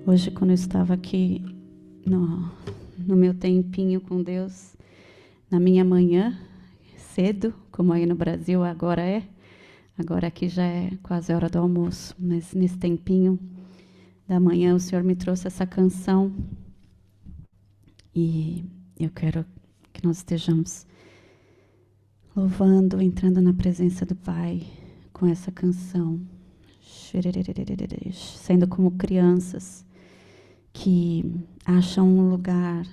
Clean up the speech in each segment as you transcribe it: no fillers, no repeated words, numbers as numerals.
Hoje, quando eu estava aqui no meu tempinho com Deus, na minha manhã, cedo, como aí no Brasil agora aqui já é quase a hora do almoço, mas nesse tempinho da manhã o Senhor me trouxe essa canção e eu quero que nós estejamos louvando, entrando na presença do Pai com essa canção, sendo como crianças que acham um lugar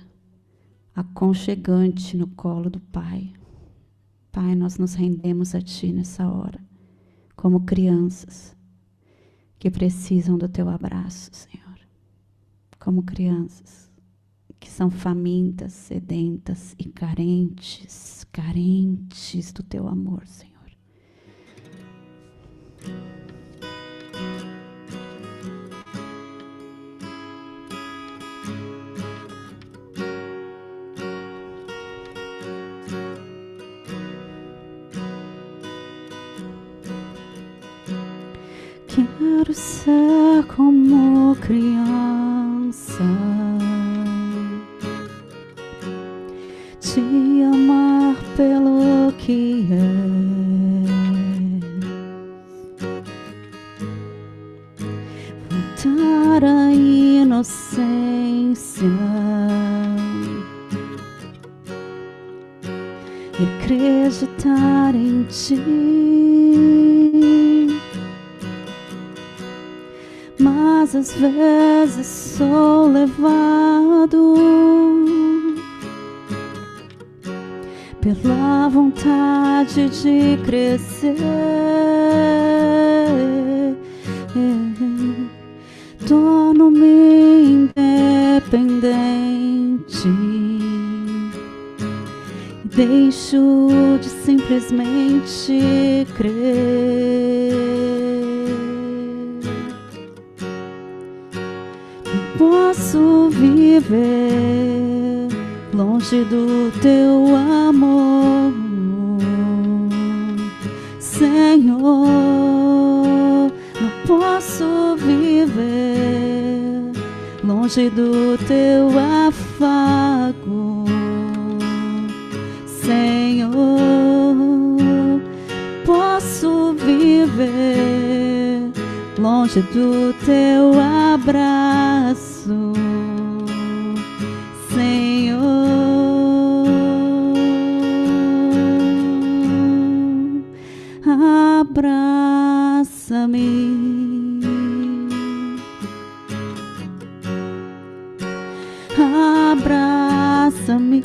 aconchegante no colo do Pai. Pai, nós nos rendemos a Ti nessa hora, como crianças que precisam do Teu abraço, Senhor. Como crianças que são famintas, sedentas e carentes do Teu amor, Senhor. Quero ser como criança, te amar pelo que és, voltar à inocência e acreditar em Ti. Mas às vezes sou levado pela vontade de crescer. Torno-me independente e deixo de simplesmente crer. Posso viver longe do Teu amor, Senhor. Não posso viver longe do Teu afago, Senhor. Posso viver longe do Teu abraço, Senhor. Abraça-me, abraça-me,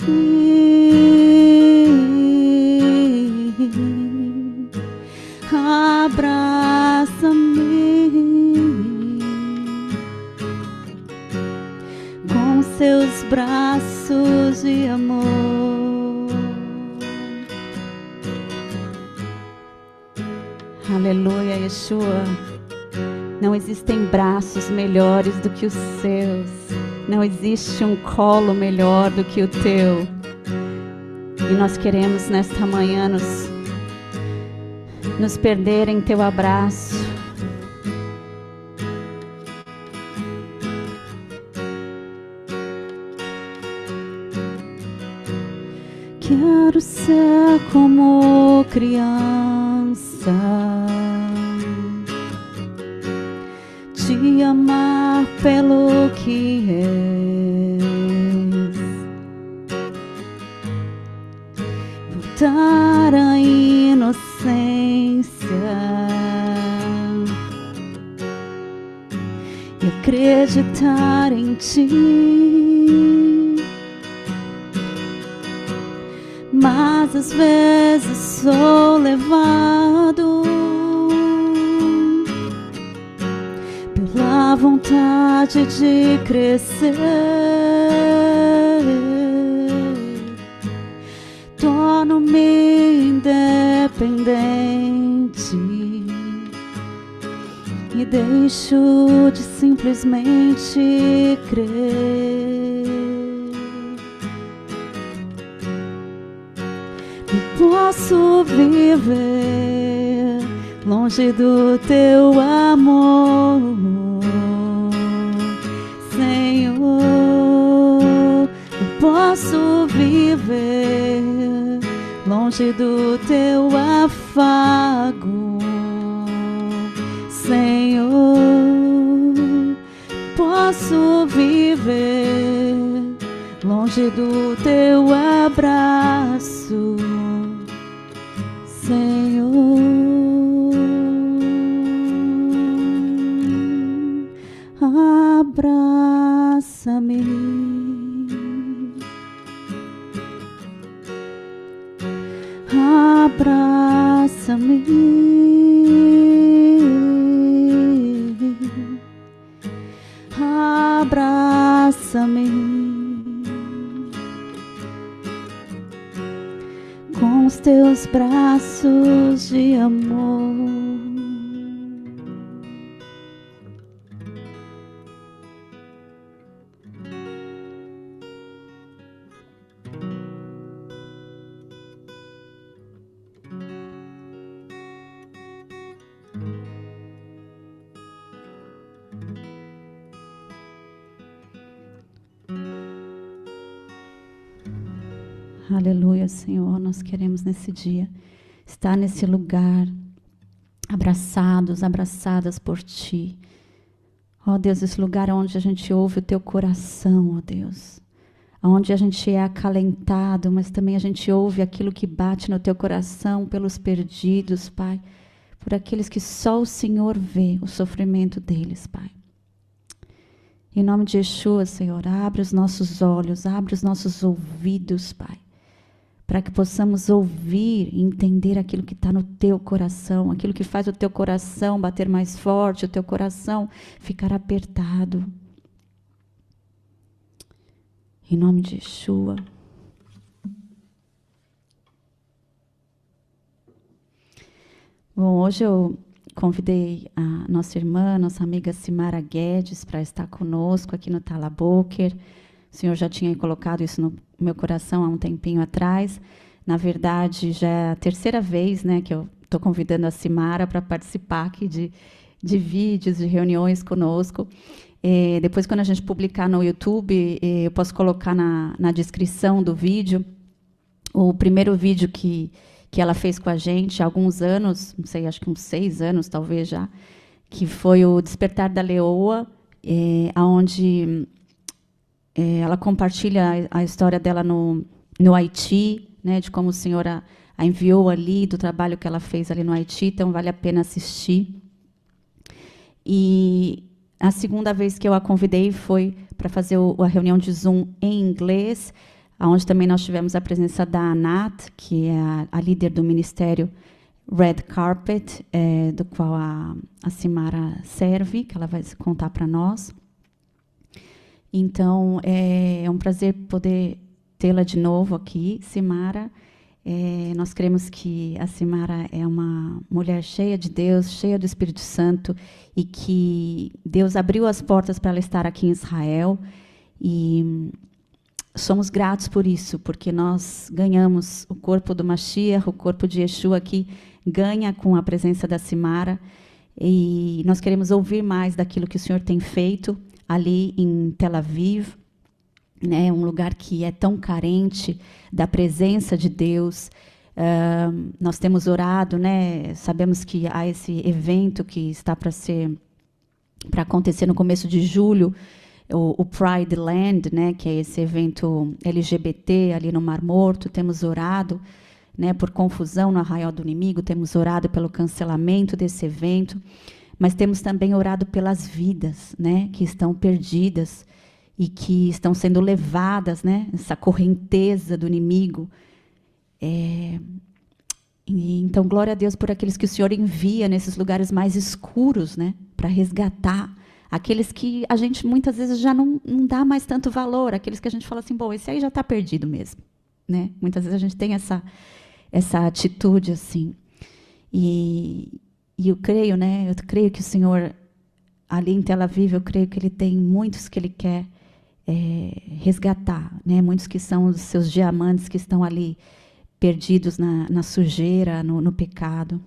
abraça-me com Seus braços de amor. Aleluia, Yeshua. Não existem braços melhores do que os Seus. Não existe um colo melhor do que o Teu. E nós queremos nesta manhã nos perder em Teu abraço. Quero ser como criança, te amar pelo que és, voltar à inocência e acreditar em Ti. Mas às vezes sou levado pela vontade de crescer. Torno-me independente e deixo de simplesmente crer. Posso viver longe do Teu amor, longe do teu afago, Senhor. Posso viver longe do teu abraço, Senhor. Abraça-me, abraça-me, abraça-me com os teus braços de amor. Aleluia, Senhor, nós queremos nesse dia estar nesse lugar, abraçados, abraçadas por Ti. Ó Deus, esse lugar onde a gente ouve o Teu coração, ó Deus. Onde a gente é acalentado, mas também a gente ouve aquilo que bate no Teu coração pelos perdidos, Pai. Por aqueles que só o Senhor vê o sofrimento deles, Pai. Em nome de Yeshua, Senhor, abre os nossos olhos, abre os nossos ouvidos, Pai. Para que possamos ouvir e entender aquilo que está no Teu coração, aquilo que faz o Teu coração bater mais forte, o Teu coração ficar apertado. Em nome de Yeshua. Bom, hoje eu convidei a nossa irmã, nossa amiga Simara Guedes, para estar conosco aqui no Talaboker. O Senhor já tinha colocado isso no meu coração há um tempinho atrás. Na verdade, já é a terceira vez, né, que eu estou convidando a Simara para participar aqui de vídeos, de reuniões conosco. Depois, quando a gente publicar no YouTube, eu posso colocar na descrição do vídeo o primeiro vídeo que ela fez com a gente há alguns anos, não sei, acho que uns 6 anos, talvez já, que foi o Despertar da Leoa, onde ela compartilha a história dela no Haiti, né, de como o Senhor a enviou ali, do trabalho que ela fez ali no Haiti, então vale a pena assistir. E a segunda vez que eu a convidei foi para fazer a reunião de Zoom em inglês, onde também nós tivemos a presença da Anat, que é a líder do ministério Red Carpet, do qual a Simara serve, que ela vai contar para nós. Então, é um prazer poder tê-la de novo aqui, Simara. Nós cremos que a Simara é uma mulher cheia de Deus, cheia do Espírito Santo, e que Deus abriu as portas para ela estar aqui em Israel. E somos gratos por isso, porque nós ganhamos o corpo do Mashiach, o corpo de Yeshua aqui ganha com a presença da Simara. E nós queremos ouvir mais daquilo que o Senhor tem feito ali em Tel Aviv, né, um lugar que é tão carente da presença de Deus. Nós temos orado, né, sabemos que há esse evento que está para acontecer no começo de julho, o Pride Land, né, que é esse evento LGBT ali no Mar Morto. Temos orado, né, por confusão no Arraial do Inimigo, temos orado pelo cancelamento desse evento, mas temos também orado pelas vidas, né, que estão perdidas e que estão sendo levadas, né, essa correnteza do inimigo. Então, glória a Deus por aqueles que o Senhor envia nesses lugares mais escuros, né, para resgatar aqueles que a gente muitas vezes já não dá mais tanto valor, aqueles que a gente fala assim, bom, esse aí já está perdido mesmo, né? Muitas vezes a gente tem essa atitude assim. E eu creio, né? Eu creio que o Senhor ali em Tel Aviv, eu creio que Ele tem muitos que Ele quer resgatar, né? Muitos que são os seus diamantes que estão ali perdidos na sujeira, no pecado.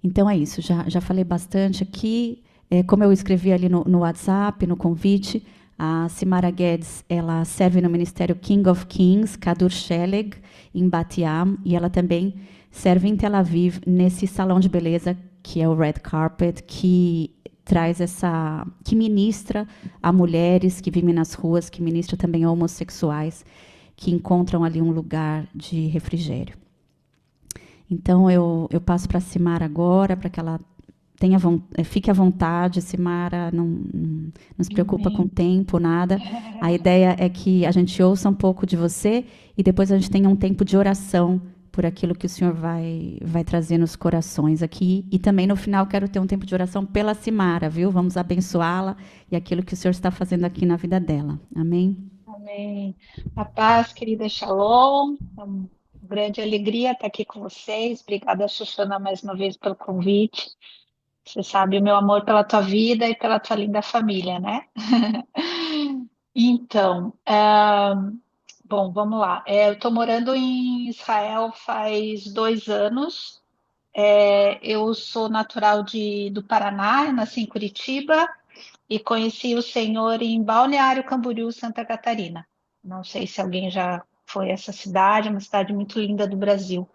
Então é isso. Já falei bastante aqui. Como eu escrevi ali no WhatsApp, no convite, A Simara Guedes, ela serve no Ministério King of Kings, Kadur Sheleg, em Bat Yam, e ela também serve em Tel Aviv, nesse salão de beleza que é o Red Carpet, que traz que ministra a mulheres que vivem nas ruas, que ministra também a homossexuais, que encontram ali um lugar de refrigério. Então, eu passo para a Simara agora, para que ela fique à vontade, Simara, não se preocupa com o Amém. tempo, nada. A ideia é que a gente ouça um pouco de você e depois a gente tenha um tempo de oração por aquilo que o Senhor vai trazer nos corações aqui. E também no final quero ter um tempo de oração pela Simara, viu? Vamos abençoá-la e aquilo que o Senhor está fazendo aqui na vida dela. Amém? Amém. A paz, querida Shalom. É uma grande alegria estar aqui com vocês. Obrigada, Xuxana, mais uma vez pelo convite. Você sabe o meu amor pela tua vida e pela tua linda família, né? Então, bom, vamos lá. Eu estou morando em Israel faz 2 anos. Eu sou natural do Paraná, eu nasci em Curitiba e conheci o Senhor em Balneário Camboriú, Santa Catarina. Não sei se alguém já foi a essa cidade, é uma cidade muito linda do Brasil,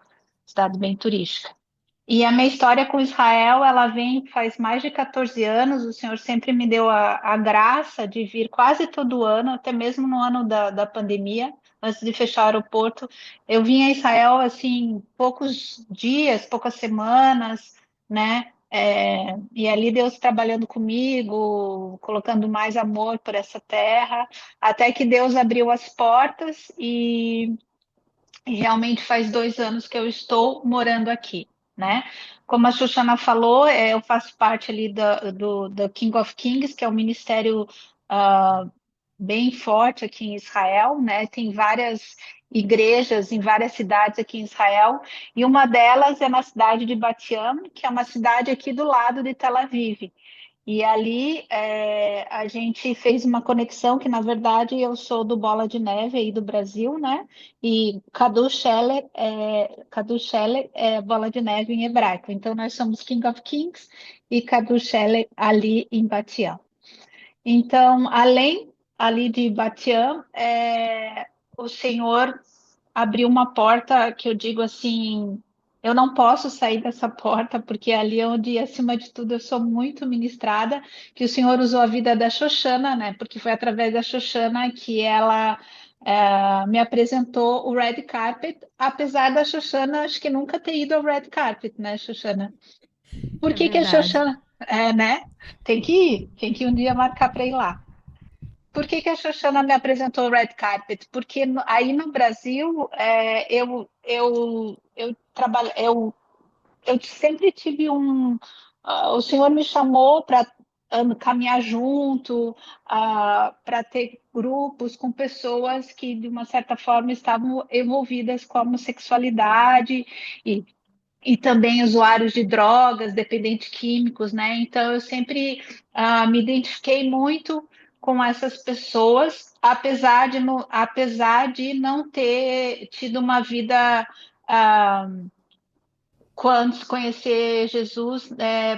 cidade bem turística. E a minha história com Israel, ela vem faz mais de 14 anos. O Senhor sempre me deu a graça de vir quase todo ano, até mesmo no ano da pandemia, antes de fechar o aeroporto. Eu vim a Israel, assim, poucos dias, poucas semanas, né? E ali Deus trabalhando comigo, colocando mais amor por essa terra, até que Deus abriu as portas e realmente faz 2 anos que eu estou morando aqui, né? Como a Shoshana falou, eu faço parte ali do King of Kings, que é um ministério ah, bem forte aqui em Israel, né? Tem várias igrejas em várias cidades aqui em Israel, e uma delas é na cidade de Bat Yam, que é uma cidade aqui do lado de Tel Aviv. E ali a gente fez uma conexão que, na verdade, eu sou do Bola de Neve aí do Brasil, né? E Kadu Sheller é Bola de Neve em hebraico. Então, nós somos King of Kings e Kadu Sheller ali em Batian. Então, além ali de Batian, o Senhor abriu uma porta que eu digo assim, eu não posso sair dessa porta, porque é ali onde, acima de tudo, eu sou muito ministrada, que o Senhor usou a vida da Xoxana, né? Porque foi através da Xoxana que ela me apresentou o Red Carpet, apesar da Xoxana, acho que nunca ter ido ao Red Carpet, né, Xoxana? Por É que que a verdade. Xoxana... né? Tem que ir um dia marcar para ir lá. Por que que a Xoxana me apresentou o Red Carpet? Porque aí no Brasil eu sempre tive o Senhor me chamou para caminhar junto, para ter grupos com pessoas que de uma certa forma estavam envolvidas com a homossexualidade e e também usuários de drogas, dependentes químicos, né? Então eu sempre me identifiquei muito com essas pessoas, apesar de não ter tido uma vida ah, quando conhecer Jesus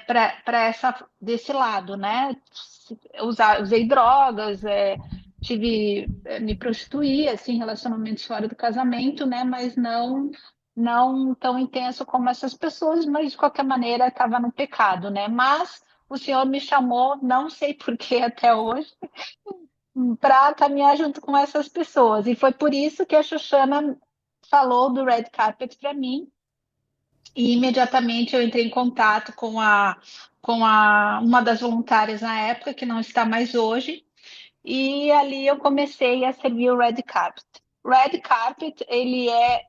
para essa desse lado, né? Usei drogas, me prostituí, assim, relacionamentos fora do casamento, né? Mas não tão intenso como essas pessoas, mas de qualquer maneira estava no pecado, né? Mas o Senhor me chamou, não sei por que até hoje, para caminhar junto com essas pessoas. E foi por isso que a Shoshana falou do Red Carpet para mim e imediatamente eu entrei em contato com uma das voluntárias na época, que não está mais hoje, e ali eu comecei a servir o Red Carpet. Red Carpet, ele é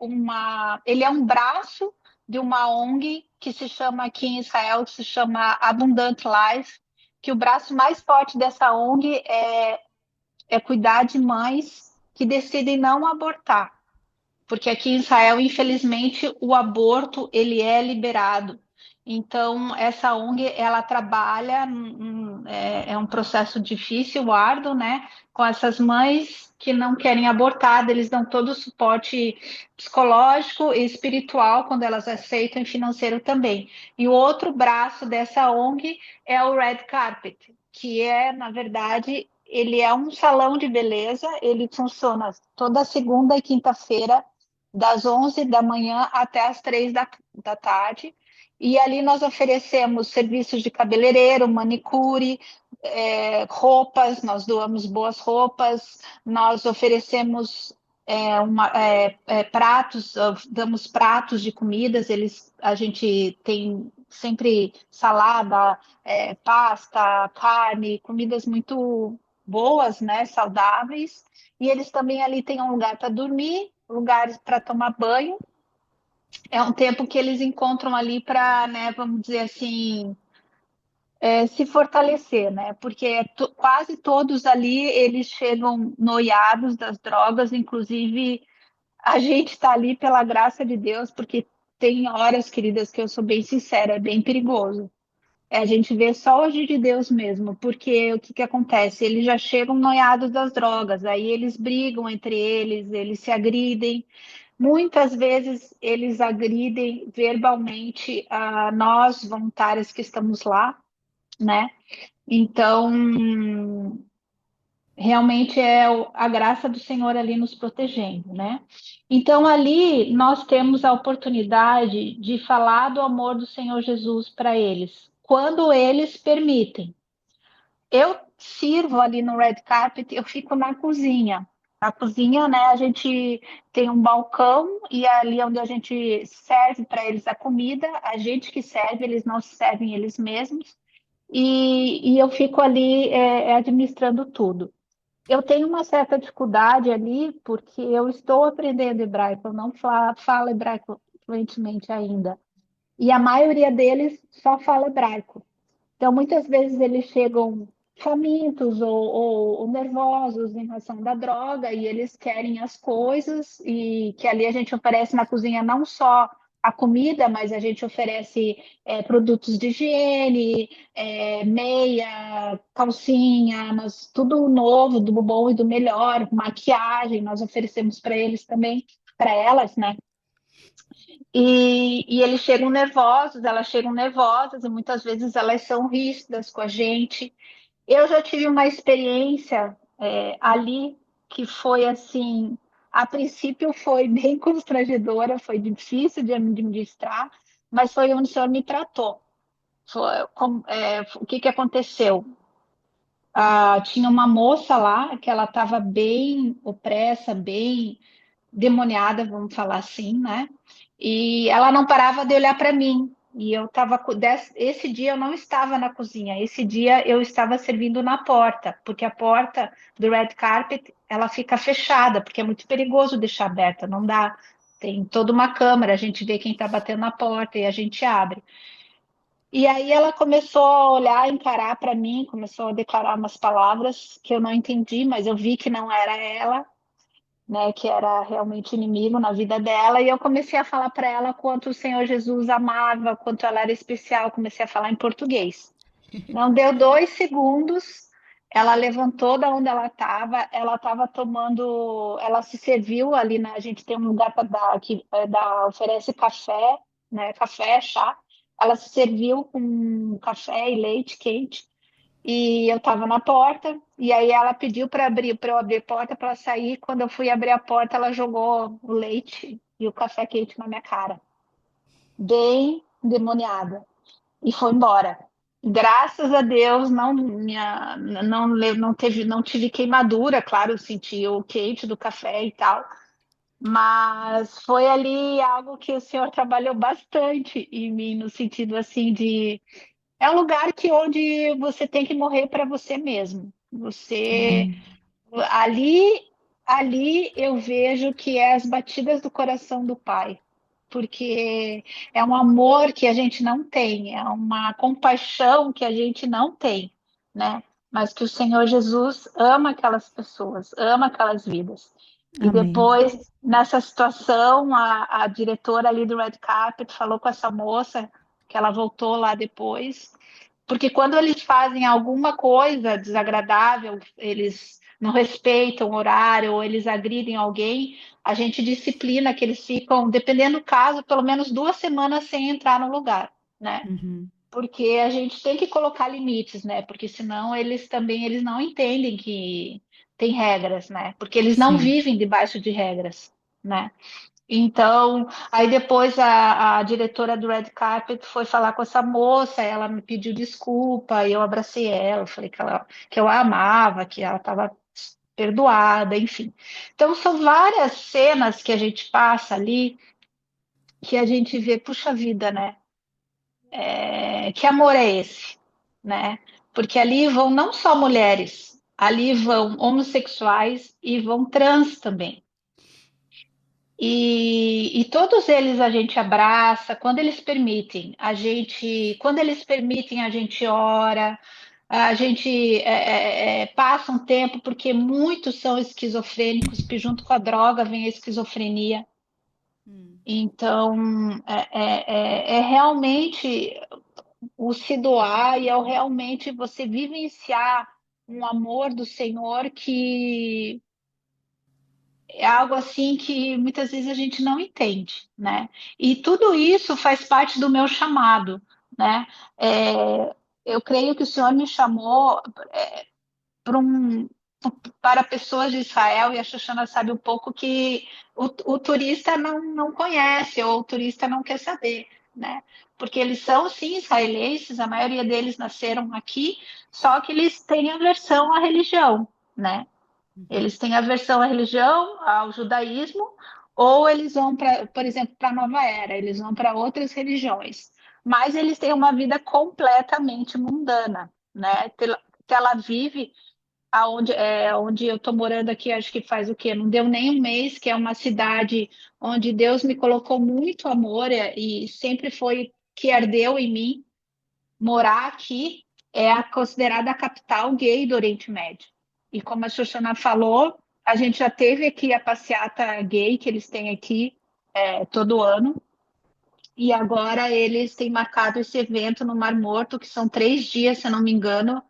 um braço de uma ONG que se chama aqui em Israel, que se chama Abundant Life, que o braço mais forte dessa ONG é cuidar de mães que decidem não abortar, porque aqui em Israel, infelizmente, o aborto ele é liberado. Então, essa ONG ela trabalha, é um processo difícil, árduo, né? Com essas mães que não querem abortar, eles dão todo o suporte psicológico e espiritual quando elas aceitam e financeiro também. E o outro braço dessa ONG é o Red Carpet, que é, na verdade, ele é um salão de beleza, ele funciona toda segunda e quinta-feira, das 11 da manhã até as 3 da tarde. E ali nós oferecemos serviços de cabeleireiro, manicure, roupas, nós doamos boas roupas, nós oferecemos pratos, damos pratos de comidas, a gente tem sempre salada, pasta, carne, comidas muito boas, né, saudáveis, e eles também ali têm um lugar para dormir, lugares para tomar banho. É um tempo que eles encontram ali para, né, vamos dizer assim, se fortalecer, né? Porque quase todos ali eles chegam noiados das drogas, inclusive a gente está ali pela graça de Deus, porque tem horas, queridas, que eu sou bem sincera, é bem perigoso. A gente vê só hoje de Deus mesmo, porque o que que acontece? Eles já chegam noiados das drogas, aí eles brigam entre eles se agridem. Muitas vezes eles agridem verbalmente a nós, voluntários que estamos lá, né? Então, realmente é a graça do Senhor ali nos protegendo, né? Então, ali nós temos a oportunidade de falar do amor do Senhor Jesus para eles, quando eles permitem. Eu sirvo ali no red carpet, eu fico na cozinha. Na cozinha, né, a gente tem um balcão e é ali onde a gente serve para eles a comida, a gente que serve, eles não servem eles mesmos, e eu fico ali administrando tudo. Eu tenho uma certa dificuldade ali, porque eu estou aprendendo hebraico, eu não falo hebraico fluentemente ainda. E a maioria deles só fala hebraico. Então, muitas vezes eles chegam famintos ou nervosos em relação da droga e eles querem as coisas e que ali a gente oferece na cozinha não só a comida, mas a gente oferece produtos de higiene, meia, calcinha, mas tudo novo, do bom e do melhor, maquiagem, nós oferecemos para eles também, para elas, né? E eles chegam nervosos, elas chegam nervosas e muitas vezes elas são ríspidas com a gente. Eu já tive uma experiência ali que foi assim, a princípio foi bem constrangedora, foi difícil de administrar, mas foi onde o senhor me tratou. O que que aconteceu? Tinha uma moça lá que ela estava bem opressa, bem demoniada, vamos falar assim, né? E ela não parava de olhar para mim. E eu estava. Esse dia eu não estava na cozinha, esse dia eu estava servindo na porta, porque a porta do red carpet ela fica fechada, porque é muito perigoso deixar aberta, não dá. Tem toda uma câmera, a gente vê quem está batendo na porta e a gente abre. E aí ela começou a olhar, encarar para mim, começou a declarar umas palavras que eu não entendi, mas eu vi que não era ela, né, que era realmente inimigo na vida dela, e eu comecei a falar para ela quanto o Senhor Jesus amava, quanto ela era especial, comecei a falar em português. Não deu 2 segundos, ela levantou da onde ela estava tomando, ela se serviu ali, a gente tem um lugar para dar, que oferece café, né, café, chá, ela se serviu com café e leite quente, e eu estava na porta, e aí ela pediu para eu abrir a porta para ela sair. Quando eu fui abrir a porta, ela jogou o leite e o café quente na minha cara, bem demoniada, e foi embora. Graças a Deus não tive queimadura, claro, eu senti o quente do café e tal, mas foi ali algo que o senhor trabalhou bastante em mim, no sentido assim de é um lugar onde você tem que morrer para você mesmo. Você Amém. ali, ali eu vejo que é as batidas do coração do Pai, porque é um amor que a gente não tem, é uma compaixão que a gente não tem, né? Mas que o Senhor Jesus ama aquelas pessoas, ama aquelas vidas. E Amém. depois, nessa situação, a diretora ali do Red Carpet falou com essa moça, que ela voltou lá depois, porque quando eles fazem alguma coisa desagradável, eles não respeitam o horário ou eles agridem alguém, a gente disciplina que eles ficam, dependendo do caso, pelo menos 2 semanas sem entrar no lugar, né? Uhum. porque a gente tem que colocar limites, né? Porque senão eles não entendem que tem regras, né? Porque eles não Sim. vivem debaixo de regras, né? Então, aí depois a diretora do Red Carpet foi falar com essa moça, ela me pediu desculpa, e eu abracei ela, falei que eu a amava, que ela estava perdoada, enfim. Então, são várias cenas que a gente passa ali, que a gente vê, puxa vida, né? Que amor é esse, né? Porque ali vão não só mulheres, ali vão homossexuais e vão trans também. E todos eles a gente abraça quando eles permitem. Quando eles permitem, a gente ora, a gente passa um tempo, porque muitos são esquizofrênicos, que junto com a droga vem a esquizofrenia. Então, é realmente o se doar e é realmente você vivenciar um amor do Senhor que é algo assim que muitas vezes a gente não entende, né? E tudo isso faz parte do meu chamado, né? Eu creio que o Senhor me chamou para um, para pessoas de Israel, e a Shoshana sabe um pouco que o turista não conhece, ou o turista não quer saber, né? Porque eles são, sim, israelenses, a maioria deles nasceram aqui, só que eles têm aversão à religião, né? Eles têm aversão à religião, ao judaísmo, ou eles vão para, por exemplo, para a Nova Era, eles vão para outras religiões. Mas eles têm uma vida completamente mundana, né? Tel Aviv, onde eu estou morando aqui, acho que faz o quê? Não deu nem um mês, que é uma cidade onde Deus me colocou muito amor e sempre foi que ardeu em mim. Morar aqui é considerada a capital gay do Oriente Médio. E como a Shoshana falou, a gente já teve aqui a passeata gay que eles têm aqui todo ano. E agora eles têm marcado esse evento no Mar Morto, que são 3 dias, se eu não me engano,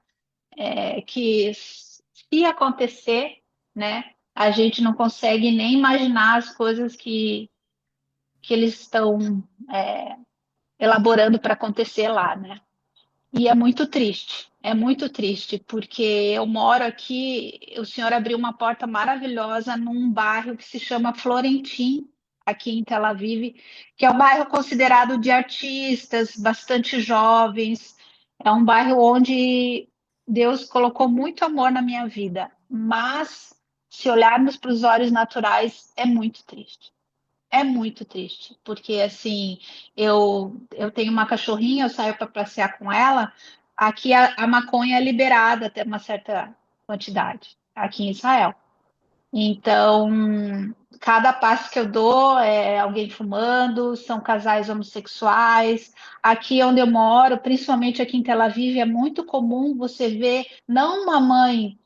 que se acontecer, né, a gente não consegue nem imaginar as coisas que eles estão elaborando para acontecer lá, né? E é muito triste, porque eu moro aqui, o senhor abriu uma porta maravilhosa num bairro que se chama Florentim, aqui em Tel Aviv, que é um bairro considerado de artistas, bastante jovens, é um bairro onde Deus colocou muito amor na minha vida, mas se olharmos para os olhos naturais, é muito triste. É muito triste, porque assim, eu tenho uma cachorrinha, eu saio para passear com ela. Aqui a maconha é liberada até uma certa quantidade, aqui em Israel. Então, cada passo que eu dou é alguém fumando, são casais homossexuais. Aqui onde eu moro, principalmente aqui em Tel Aviv, é muito comum você ver não uma mãe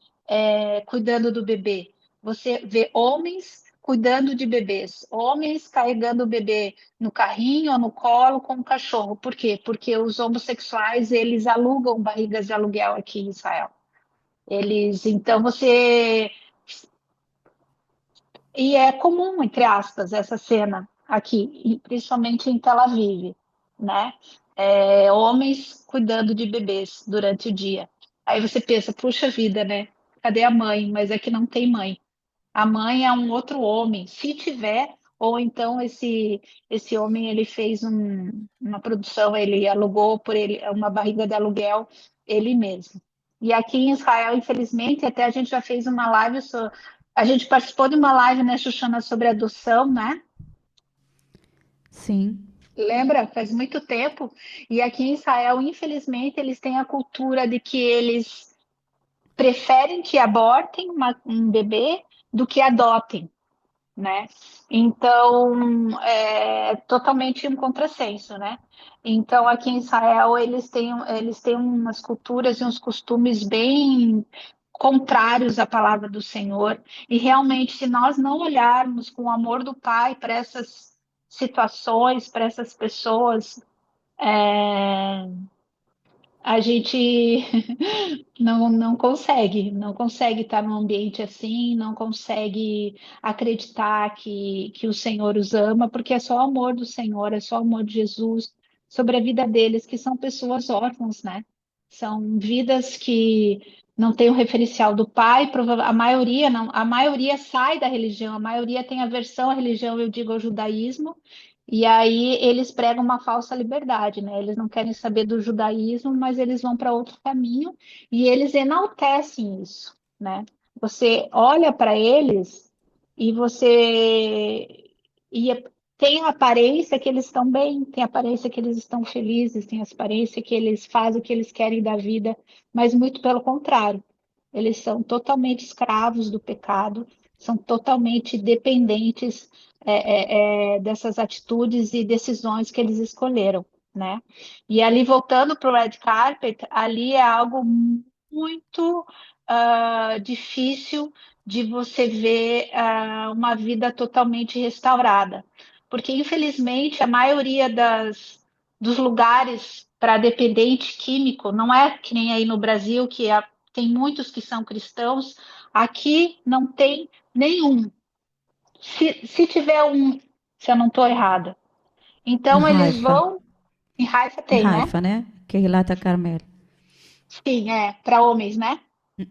cuidando do bebê, você vê homens cuidando de bebês, homens carregando o bebê no carrinho ou no colo com o cachorro. Por quê? Porque os homossexuais, eles alugam barrigas de aluguel aqui em Israel. Então e é comum, entre aspas, essa cena aqui, e principalmente em Tel Aviv, né? Homens cuidando de bebês durante o dia. Aí você pensa, puxa vida, né? Cadê a mãe? Mas é que não tem mãe. A mãe é um outro homem, se tiver, ou então esse homem ele fez uma produção, ele alugou por ele uma barriga de aluguel ele mesmo. E aqui em Israel, infelizmente, até a gente já fez uma live, a gente participou de uma live, né, Xuxana, sobre adoção, né? Sim. Lembra? Faz muito tempo. E aqui em Israel, infelizmente, eles têm a cultura de que eles preferem que abortem um bebê do que adotem, né? Então, é totalmente um contrassenso, né? Então, aqui em Israel, eles têm umas culturas e uns costumes bem contrários à palavra do Senhor. E realmente, se nós não olharmos com o amor do Pai para essas situações, para essas pessoas, a gente não consegue estar num ambiente assim, não consegue acreditar que o Senhor os ama, porque é só o amor do Senhor, é só o amor de Jesus. sobre a vida deles, que são pessoas órfãs, né? São vidas que não têm o referencial do pai, a maioria não, a maioria sai da religião, a maioria tem aversão à religião, eu digo ao judaísmo, e aí eles pregam uma falsa liberdade, né? Eles não querem saber do judaísmo, mas eles vão para outro caminho e eles enaltecem isso, né? Você olha para eles e você e tem a aparência que eles estão bem, tem a aparência que eles estão felizes, tem a aparência que eles fazem o que eles querem da vida, mas muito pelo contrário. Eles são totalmente escravos do pecado, são totalmente dependentes dessas atitudes e decisões que eles escolheram, né? E ali, voltando para o Red Carpet, ali é algo muito difícil de você ver uma vida totalmente restaurada. Porque, infelizmente, a maioria dos lugares para dependente químico não é que nem aí no Brasil, tem muitos que são cristãos, aqui não tem nenhum. Se tiver um, se eu não estou errada. Em Então, eles Haifa. vão. Em Haifa Em tem, né? Haifa, né? Que relata Carmel. Sim, para homens, né?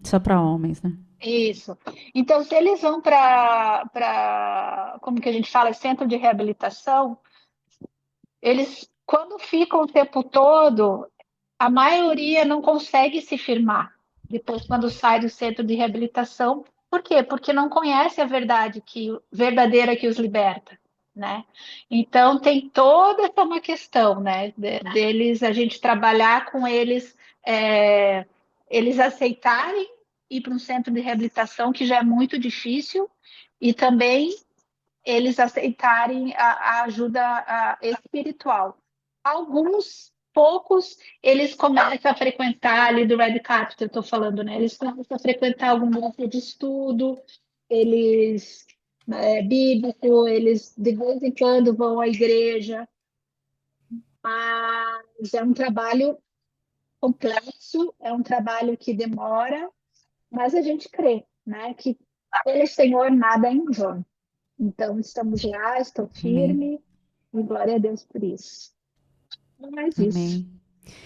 Só para homens, né? Isso. Então, se eles vão como que a gente fala, centro de reabilitação, eles, quando ficam o tempo todo, a maioria não consegue se firmar. Depois, quando sai do centro de reabilitação, por quê? Porque não conhece a verdade verdadeira que os liberta, né? Então, tem toda essa uma questão, né? Deles, a gente trabalhar com eles, eles aceitarem ir para um centro de reabilitação, que já é muito difícil, e também eles aceitarem a ajuda espiritual. Alguns, poucos, eles começam a frequentar ali do Red Carpet, eu estou falando, né? Eles começam a frequentar algum grupo de estudo, eles bíblico, eles de vez em quando vão à igreja, mas é um trabalho complexo, é um trabalho que demora, mas a gente crê, né? Que pelo Senhor nada é em vão. Então, estamos lá, estou Amém. firme e glória a Deus por isso. Não mais isso. Amém.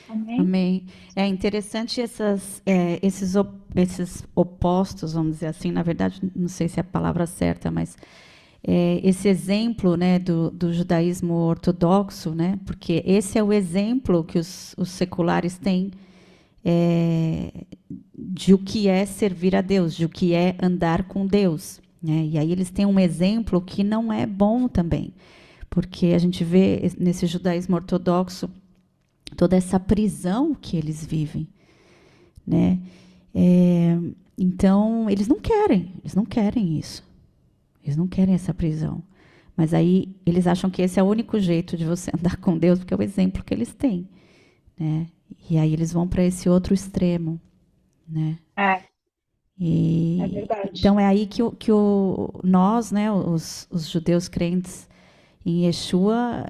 Amém? Amém. É interessante esses opostos, vamos dizer assim, na verdade, não sei se é a palavra certa, mas esse exemplo, né, do judaísmo ortodoxo, né, porque esse é o exemplo que os seculares têm de o que é servir a Deus, de o que é andar com Deus. Né? E aí eles têm um exemplo que não é bom também, porque a gente vê nesse judaísmo ortodoxo toda essa prisão que eles vivem, né? É, então eles não querem isso, eles não querem essa prisão. Mas aí eles acham que esse é o único jeito de você andar com Deus, porque é o exemplo que eles têm, né? E aí eles vão para esse outro extremo, né? É E verdade. então é aí nós, né, os judeus crentes em Yeshua,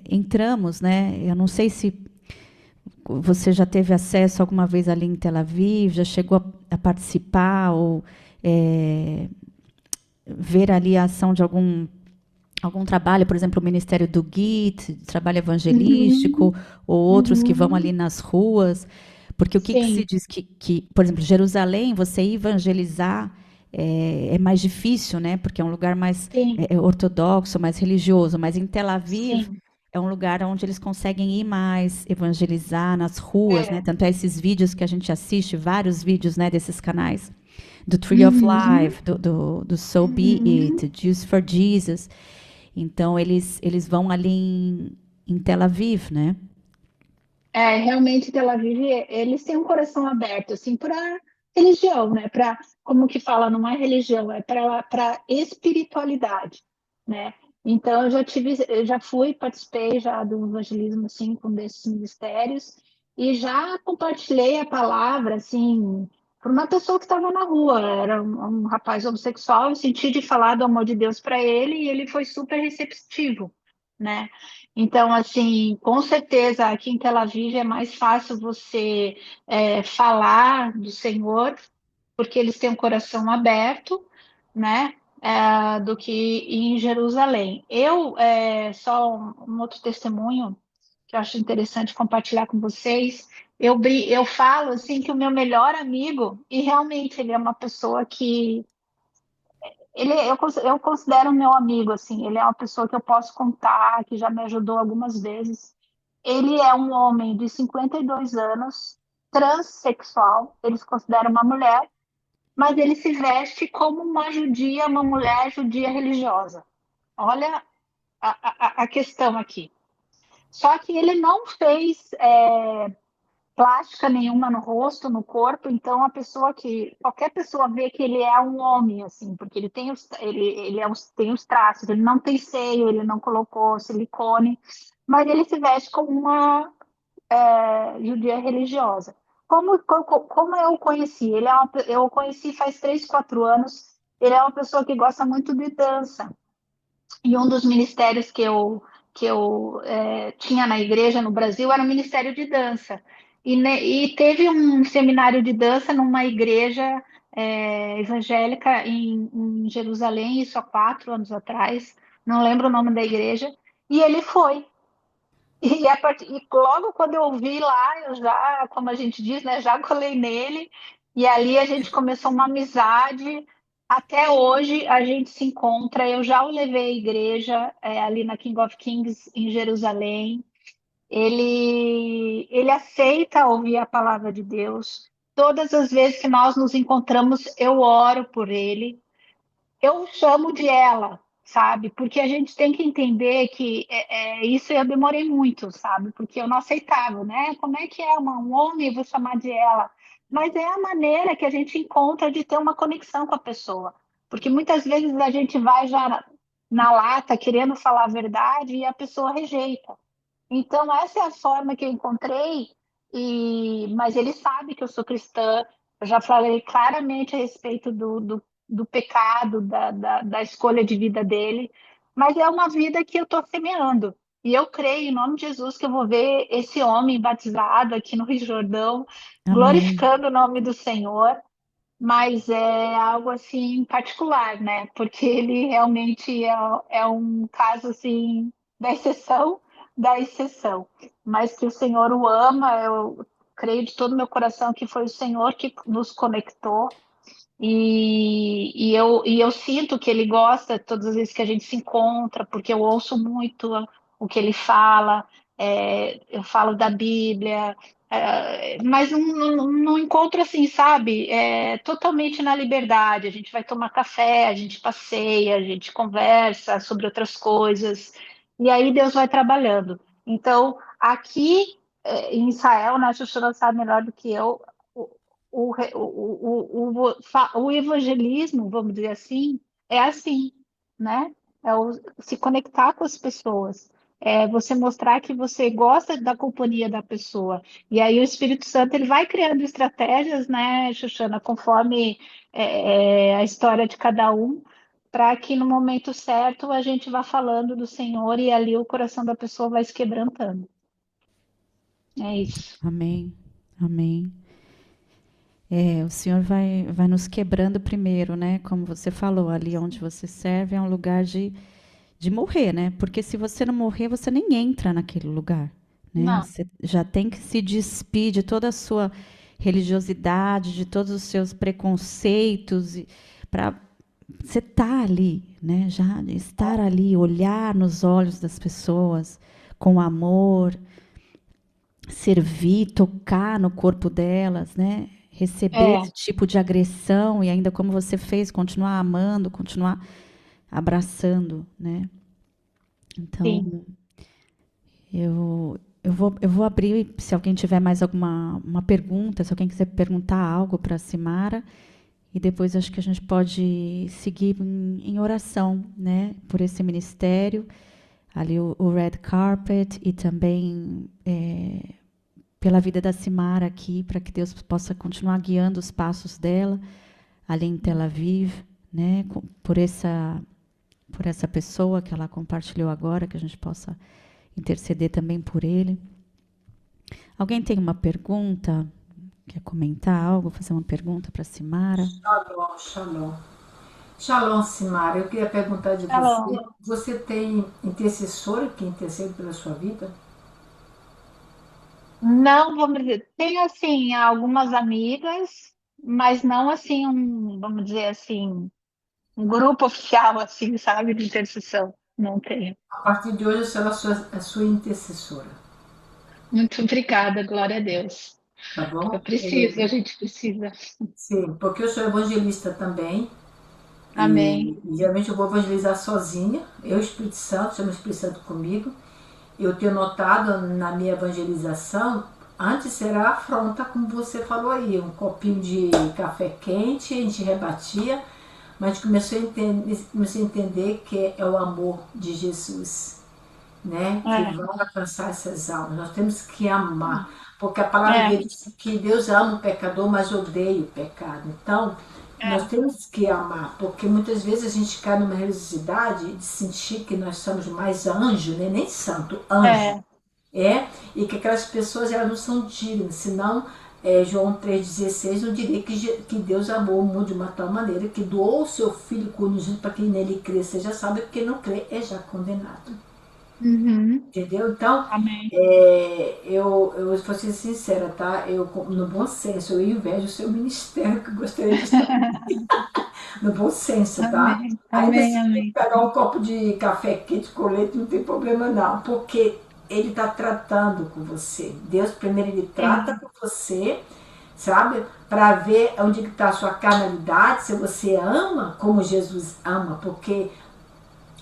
entramos, né? Eu não sei se você já teve acesso alguma vez ali em Tel Aviv, já chegou a participar ou é, ver ali a ação de algum trabalho, por exemplo, o Ministério do Git, trabalho evangelístico, Uhum, ou outros que vão ali uhum, nas ruas. Porque o que, que se sim, diz por exemplo, Jerusalém, você evangelizar é mais difícil, né? Porque é um lugar mais sim, ortodoxo, mais religioso. Mas em Tel Aviv sim. é um lugar onde eles conseguem ir mais, evangelizar nas ruas, né? É. Tanto é esses vídeos que a gente assiste, vários vídeos, né, desses canais, do Tree of Uhum, Life, do So Be uhum. It, Juice for Jesus. Então, eles vão ali em Tel Aviv, né? Realmente Tel Aviv, eles têm um coração aberto, assim, para religião, né? Para, como que fala, não é religião, é para espiritualidade, né? Então, eu já fui, participei já do evangelismo, assim, com desses ministérios, e já compartilhei a palavra, assim, para uma pessoa que estava na rua, era um rapaz homossexual, eu senti de falar do amor de Deus para ele, e ele foi super receptivo, né? Então, assim, com certeza aqui em Tel Aviv é mais fácil você falar do Senhor, porque eles têm um coração aberto, né? Do que em Jerusalém. Só um outro testemunho, que eu acho interessante compartilhar com vocês. Eu falo assim que o meu melhor amigo, e realmente ele é uma pessoa que eu considero meu amigo, assim, ele é uma pessoa que eu posso contar, que já me ajudou algumas vezes. Ele é um homem de 52 anos, transexual, ele se considera uma mulher, mas ele se veste como uma judia, uma mulher judia religiosa. Olha a questão aqui. Só que ele não fez plástica nenhuma no rosto, no corpo, então a pessoa que qualquer pessoa vê que ele é um homem assim, porque ele tem tem os traços, ele não tem seio, ele não colocou silicone, mas ele se veste como uma judia religiosa. Como eu o conheci? Eu o conheci faz 3, 4 anos. Ele é uma pessoa que gosta muito de dança. E um dos ministérios que eu tinha na igreja no Brasil era o Ministério de Dança. E teve um seminário de dança numa igreja evangélica em Jerusalém, isso há 4 anos atrás, não lembro o nome da igreja, e ele foi. E logo quando eu ouvi lá, eu já, como a gente diz, né, já colei nele, e ali a gente começou uma amizade. Até hoje a gente se encontra. Eu já o levei à igreja, ali na King of Kings, em Jerusalém. Ele aceita ouvir a palavra de Deus. Todas as vezes que nós nos encontramos, eu oro por ele. Eu chamo de ela, sabe? Porque a gente tem que entender que isso eu demorei muito, sabe? Porque eu não aceitava, né? Como é que é um homem e vou chamar de ela? Mas é a maneira que a gente encontra de ter uma conexão com a pessoa. Porque muitas vezes a gente vai já na lata querendo falar a verdade e a pessoa rejeita. Então, essa é a forma que eu encontrei, mas ele sabe que eu sou cristã, eu já falei claramente a respeito do pecado, da escolha de vida dele, mas é uma vida que eu estou semeando. E eu creio, em nome de Jesus, que eu vou ver esse homem batizado aqui no Rio Jordão, Amém. glorificando o nome do Senhor, mas é algo assim particular, né? Porque ele realmente é um caso assim da exceção. Mas que o Senhor o ama, eu creio de todo o meu coração que foi o Senhor que nos conectou. E eu sinto que ele gosta todas as vezes que a gente se encontra, porque eu ouço muito o que ele fala, eu falo da Bíblia, mas não encontro assim, sabe? Totalmente na liberdade. A gente vai tomar café, a gente passeia, a gente conversa sobre outras coisas, e aí Deus vai trabalhando. Então, aqui em Israel, né, a Xuxura sabe melhor do que eu, o evangelismo, vamos dizer assim, né? Se conectar com as pessoas, você mostrar que você gosta da companhia da pessoa. E aí o Espírito Santo ele vai criando estratégias, né, Xuxana, conforme a história de cada um, para que no momento certo a gente vá falando do Senhor e ali o coração da pessoa vai se quebrantando. É isso. Amém. Amém. O Senhor vai nos quebrando primeiro, né? Como você falou, ali onde você serve é um lugar de morrer, né? Porque se você não morrer, você nem entra naquele lugar, né? Não, Você já tem que se despir de toda a sua religiosidade, de todos os seus preconceitos, para você estar ali, né? Já estar ali, olhar nos olhos das pessoas com amor, servir, tocar no corpo delas, né? Receber é, esse tipo de agressão e ainda como você fez, continuar amando, continuar abraçando, né? Então, sim. eu vou abrir, se alguém tiver mais alguma uma pergunta, se alguém quiser perguntar algo para a Simara, e depois acho que a gente pode seguir em oração, né? Por esse ministério, ali o Red Carpet e também pela vida da Simara aqui, para que Deus possa continuar guiando os passos dela ali em Tel Aviv, né? Por essa pessoa que ela compartilhou agora, que a gente possa interceder também por ele. Alguém tem uma pergunta? Quer comentar algo? Fazer uma pergunta para a Simara? Shalom, shalom. Shalom, Simara. Eu queria perguntar de Tá bom. você. Você tem intercessora que intercede pela sua vida? Não, vamos dizer, tem assim algumas amigas, mas não assim vamos dizer assim, um grupo oficial assim, sabe, de intercessão. Não tenho. A partir de hoje eu serei a sua intercessora, Muito obrigada, glória a Deus. tá Eu bom? preciso, a gente precisa. Sim, porque eu sou evangelista também Amém. e geralmente eu vou evangelizar sozinha, eu e o Espírito Santo, chamo o Espírito Santo comigo. Eu tenho notado na minha evangelização, antes era afronta, como você falou aí, um copinho de café quente, a gente rebatia, mas a gente começou a entender que é o amor de Jesus, né? Que É, vai alcançar essas almas. Nós temos que amar, porque a palavra de é, Deus diz que Deus ama o pecador, mas odeia o pecado. Então, nós é, temos que amar, porque muitas vezes a gente cai numa religiosidade de sentir que nós somos mais anjo, né? Nem santo, anjo. é, É, e que aquelas pessoas elas não são dignas, senão João 3,16 não diria que Deus amou o mundo de uma tal maneira que doou o seu Filho unigênito para que nele crê seja salvo, porque não crê é já condenado. uhum, Entendeu? Então, amém. eu vou ser sincera, tá? Eu, no bom senso, eu invejo o seu ministério, que eu gostaria de estar no bom senso, tá? Amém, Ainda amém, se amém. pegar um copo de café quente com leite, não tem problema não, porque ele está tratando com você. Deus primeiro ele trata Sim, com você, sabe? Para ver onde está a sua carnalidade, se você ama como Jesus ama, porque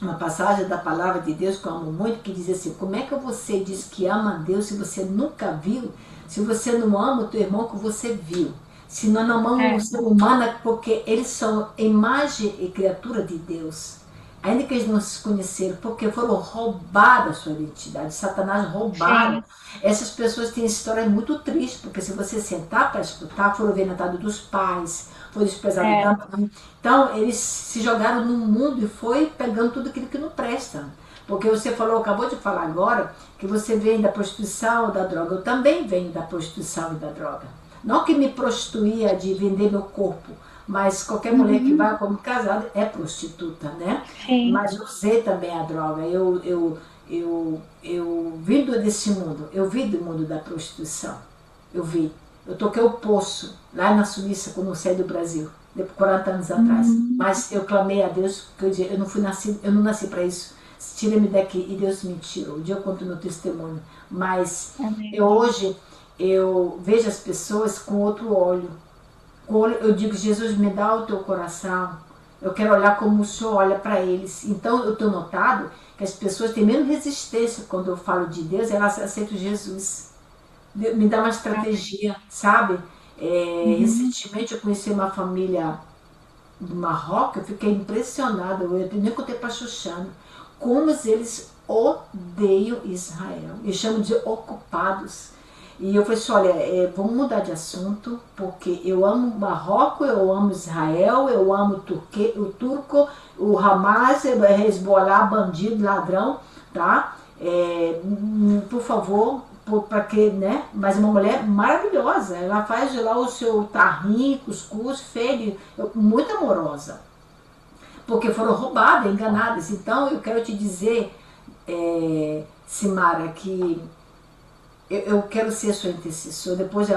uma passagem da palavra de Deus que eu amo muito, que diz assim, como é que você diz que ama a Deus se você nunca viu, se você não ama o teu irmão que você viu? Se nós não amamos o é, ser humano, é porque eles são imagem e criatura de Deus. Ainda que eles não se conheceram, porque foram roubadas a sua identidade, Satanás roubaram. sim, Essas pessoas têm história muito triste, porque se você sentar para escutar, foram venetados dos pais, foi desprezado da é, mãe. Então, eles se jogaram no mundo e foi pegando tudo aquilo que não presta. Porque você falou, acabou de falar agora, que você vem da prostituição ou da droga. Eu também venho da prostituição e da droga. Não que me prostituía de vender meu corpo, mas qualquer mulher que uhum, vai como casada é prostituta, né? sim, Mas eu usei também a droga. Eu vim desse mundo, eu vi do mundo da prostituição. Eu vi. Eu toquei o poço lá na Suíça quando eu saí do Brasil, depois 40 anos atrás. uhum, Mas eu clamei a Deus, porque eu dizia, eu não fui nascido, eu não nasci para isso. Tira-me daqui e Deus me tirou. Um dia eu conto meu testemunho. Mas amém, hoje eu vejo as pessoas com outro olho. Eu digo, Jesus, me dá o teu coração. Eu quero olhar como o Senhor olha para eles. Então eu tenho notado que as pessoas têm menos resistência quando eu falo de Deus, elas aceitam Jesus. Me dá uma amém, estratégia, sabe? uhum, Recentemente eu conheci uma família do Marrocos, eu fiquei impressionada, eu nem contei para a Xuxana, como eles odeiam Israel. Eu chamo de ocupados. E eu falei assim, olha, vamos mudar de assunto, porque eu amo Marrocos, eu amo Israel, eu amo o turco, o Hamas, Hezbollah, bandido, ladrão, tá? Por favor, para que, né? Mas uma mulher maravilhosa, ela faz lá o seu tahim, cuscuz, feio, muito amorosa, porque foram roubadas, enganadas. Então eu quero te dizer, Simara, que eu quero ser sua intercessora. Depois,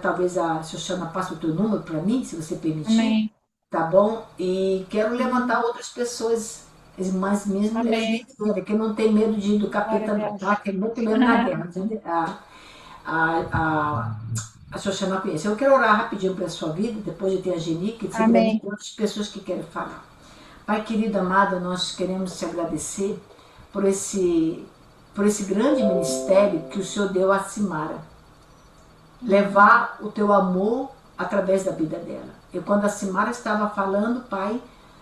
talvez a Xoxana passe o teu número para mim, se você permitir, amém, tá bom? E quero levantar uhum, outras pessoas, as minhas mulheres amém, guerreiras, que não tem medo de ir do glória a capeta, não, tá? Deus. Que muito medo na guerra. A, a, a Xoxana conhece. Eu quero orar rapidinho pela sua vida, depois de ter a Genique, e seguramente Amém, tem outras pessoas que querem falar. Pai querido, amado, nós queremos te agradecer por esse grande ministério que o Senhor deu a Simara. uhum, Levar o teu amor através da vida dela. E quando a Simara estava falando, Pai,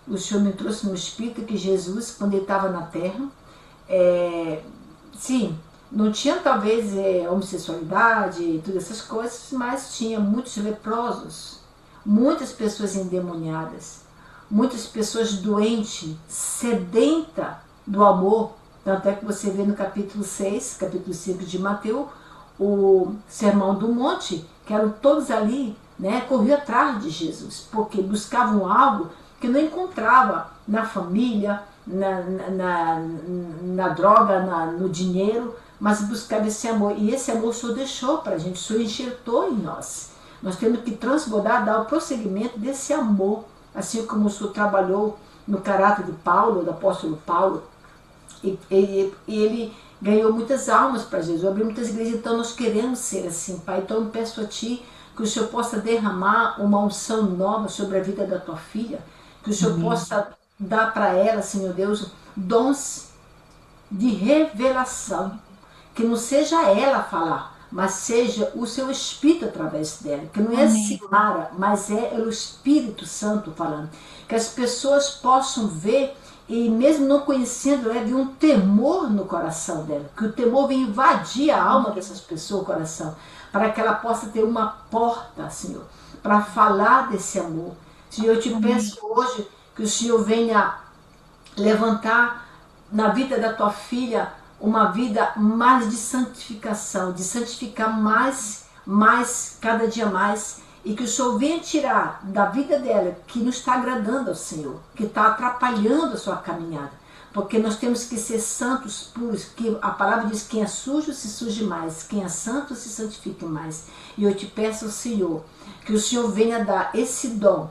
o Senhor me trouxe no Espírito que Jesus, quando ele estava na terra, é, sim, não tinha talvez homossexualidade e todas essas coisas, mas tinha muitos leprosos, muitas pessoas endemoniadas, muitas pessoas doentes, sedentas do amor. Tanto é que você vê no capítulo 6, capítulo 5 de Mateus, o Sermão do Monte, que eram todos ali, né, corriam atrás de Jesus, porque buscavam algo que não encontrava na família, na droga, no dinheiro, mas buscar esse amor. E esse amor o Senhor deixou para a gente, o Senhor enxertou em nós. Nós temos que transbordar, dar o prosseguimento desse amor, assim como o Senhor trabalhou no caráter de Paulo, do apóstolo Paulo, e ele ganhou muitas almas para Jesus, abriu muitas igrejas. Então nós queremos ser assim, Pai. Então eu peço a Ti que o Senhor possa derramar uma unção nova sobre a vida da Tua filha, que o Senhor possa dar para ela, Senhor Deus, dons de revelação, que não seja ela falar, mas seja o seu Espírito através dela, que não é Simara, mas é o Espírito Santo falando, que as pessoas possam ver e mesmo não conhecendo ela, de um temor no coração dela, que o temor venha invadir a alma dessas pessoas, o coração, para que ela possa ter uma porta, Senhor, para falar desse amor. Senhor, eu te peço hoje que o Senhor venha levantar na vida da tua filha uma vida mais de santificação, de santificar mais, cada dia mais, e que o Senhor venha tirar da vida dela que não está agradando ao Senhor, que está atrapalhando a sua caminhada, porque nós temos que ser santos, puros, que a palavra diz: quem é sujo se suje mais, quem é santo se santifique mais. E eu te peço ao Senhor, que o Senhor venha dar esse dom.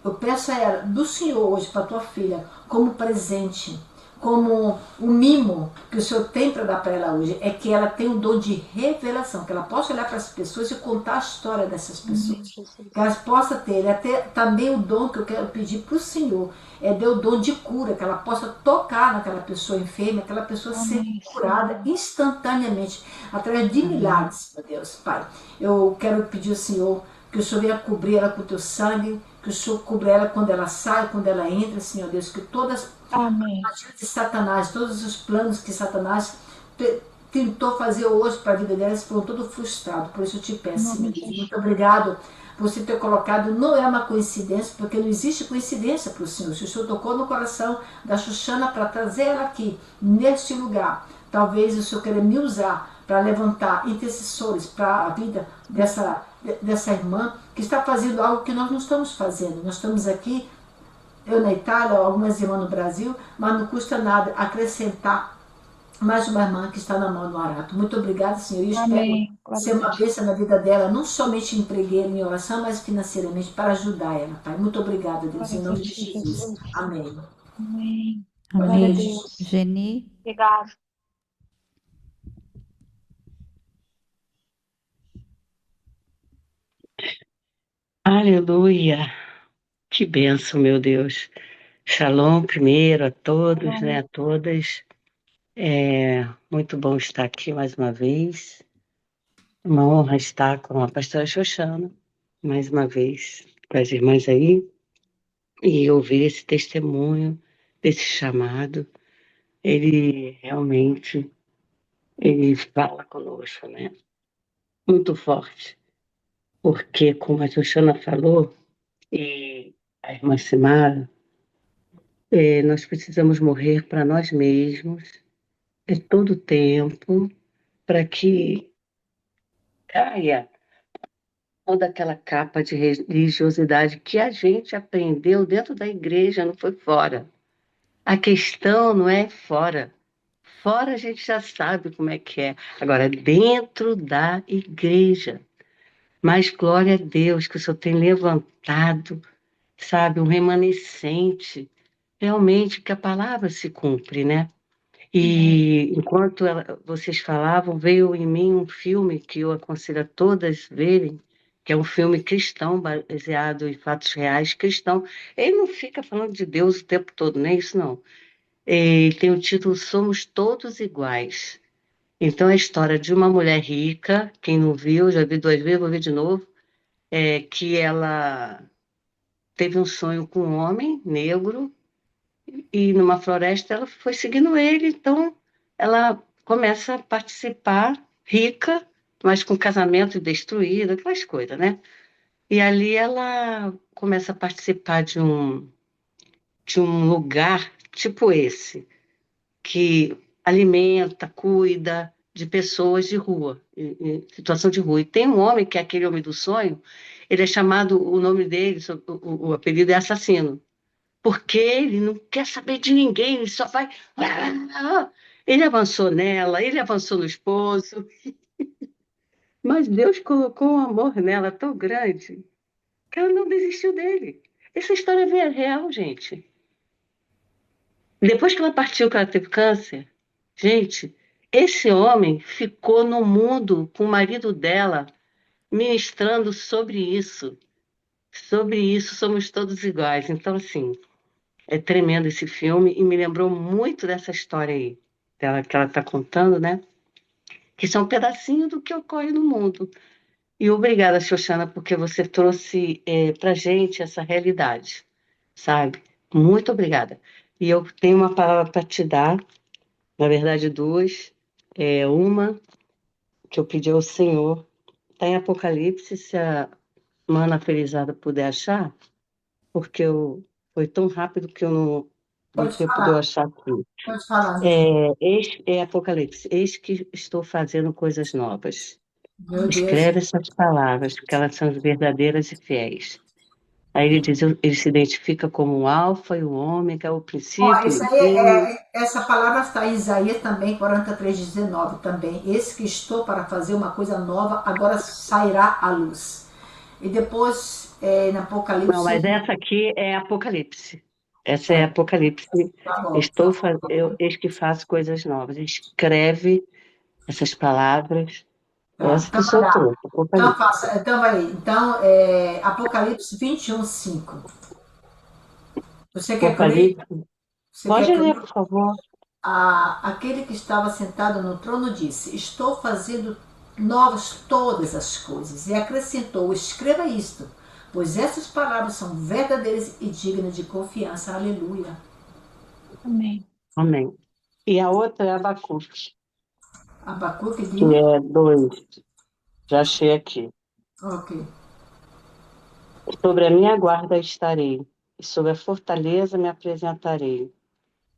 Eu peço a ela, do Senhor hoje para a tua filha, como presente, como um mimo que o Senhor tem para dar para ela hoje, é que ela tenha um dom de revelação, que ela possa olhar para as pessoas e contar a história dessas pessoas, que elas possam ter, até também o dom que eu quero pedir para o Senhor, é dar o dom de cura, que ela possa tocar naquela pessoa enferma, aquela pessoa ser curada instantaneamente, através de milagres, meu Deus, Pai. Eu quero pedir ao Senhor que o Senhor venha cobrir ela com o teu sangue, que o Senhor cubra ela quando ela sai, quando ela entra, Senhor Deus, que todas as de Satanás, todos os planos que Satanás tentou fazer hoje para a vida delas foram todos frustrados. Por isso eu te peço, Senhor Deus, muito obrigado por você ter colocado. Não é uma coincidência, porque não existe coincidência para o Senhor. Se o Senhor tocou no coração da Xuxana para trazer ela aqui, neste lugar, talvez o Senhor queira me usar para levantar intercessores para a vida dessa irmã que está fazendo algo que nós não estamos fazendo. Nós estamos aqui, eu na Itália, algumas irmãs no Brasil, mas não custa nada acrescentar mais uma irmã que está na mão do Arato. Muito obrigada, Senhor. Eu espero ser uma bênção na vida dela, não somente empregueira em oração, mas financeiramente, para ajudar ela, Pai. Muito obrigada, Deus, em nome de Jesus. Amém. Amém. Amém. Geni. Obrigada. Aleluia! Que bênção, meu Deus. Shalom primeiro a todos, né, a todas. É muito bom estar aqui mais uma vez. Uma honra estar com a pastora Xoxana, mais uma vez, com as irmãs aí, e ouvir esse testemunho, desse chamado. Ele realmente, ele fala conosco, né? Muito forte. Porque, como a Xoxana falou, e a irmã Simara, nós precisamos morrer para nós mesmos, todo o tempo, para que caia toda aquela capa de religiosidade que a gente aprendeu dentro da igreja, não foi fora. A questão não é fora. Fora a gente já sabe como é que é. Agora, dentro da igreja. Mas glória a Deus que o Senhor tem levantado, sabe, um remanescente. Realmente que a palavra se cumpre, né? E enquanto vocês falavam, veio em mim um filme que eu aconselho a todas verem, que é um filme cristão, baseado em fatos reais, cristão. Ele não fica falando de Deus o tempo todo, não é isso não. Ele tem o título Somos Todos Iguais. Então é a história de uma mulher rica, quem não viu, já vi 2 vezes, vou ver de novo, que ela teve um sonho com um homem negro, e numa floresta ela foi seguindo ele, então ela começa a participar, rica, mas com casamento destruído, aquelas coisas, né? E ali ela começa a participar de um lugar tipo esse, que alimenta, cuida de pessoas de rua, em situação de rua. E tem um homem, que é aquele homem do sonho, ele é chamado, o nome dele, o apelido é assassino. Porque ele não quer saber de ninguém, ele só vai. Ele avançou nela, ele avançou no esposo, mas Deus colocou um amor nela tão grande que ela não desistiu dele. Essa história é real, gente. Depois que ela partiu, que ela teve câncer, gente, esse homem ficou no mundo com o marido dela, ministrando sobre isso. Sobre isso, somos todos iguais. Então, assim, é tremendo esse filme e me lembrou muito dessa história aí, dela, que ela está contando, né? Que são um pedacinho do que ocorre no mundo. E obrigada, Xoxana, porque você trouxe para gente essa realidade, sabe? Muito obrigada. E eu tenho uma palavra para te dar, na verdade, duas. Uma que eu pedi ao Senhor, está em Apocalipse, se a Mana Felizada puder achar, porque foi tão rápido que eu não deu Pode tempo de eu falar, achar aqui. pode falar, Nina. Apocalipse, eis que estou fazendo coisas novas. Meu Deus. Escreve essas palavras, porque elas são verdadeiras e fiéis. Aí ele diz, ele se identifica como o alfa e o ômega, o Ó, princípio e isso o aí, fim. essa palavra está em Isaías também, 43:19 também. Esse que estou para fazer uma coisa nova, agora sairá à luz. E depois, no Não, Apocalipse, mas essa aqui é Apocalipse. Essa é tá, Apocalipse. tá bom, tá bom. Eis que faço coisas novas. Escreve essas palavras. Tá, Essa que então eu vai sou lá. trouxa, Então, Apocalipse. faça, então vai aí. Então, Apocalipse 21:5. Você quer que eu leia? Apocalipse. Você Pode quer que eu ler, leia? por favor. Aquele que estava sentado no trono disse: Estou fazendo novas todas as coisas. E acrescentou: Escreva isto, pois essas palavras são verdadeiras e dignas de confiança. Aleluia. Amém. Amém. E a outra é Abacuque, Abacuque que de. é 2. Já achei aqui. Ok. Sobre a minha guarda estarei, e sobre a fortaleza me apresentarei,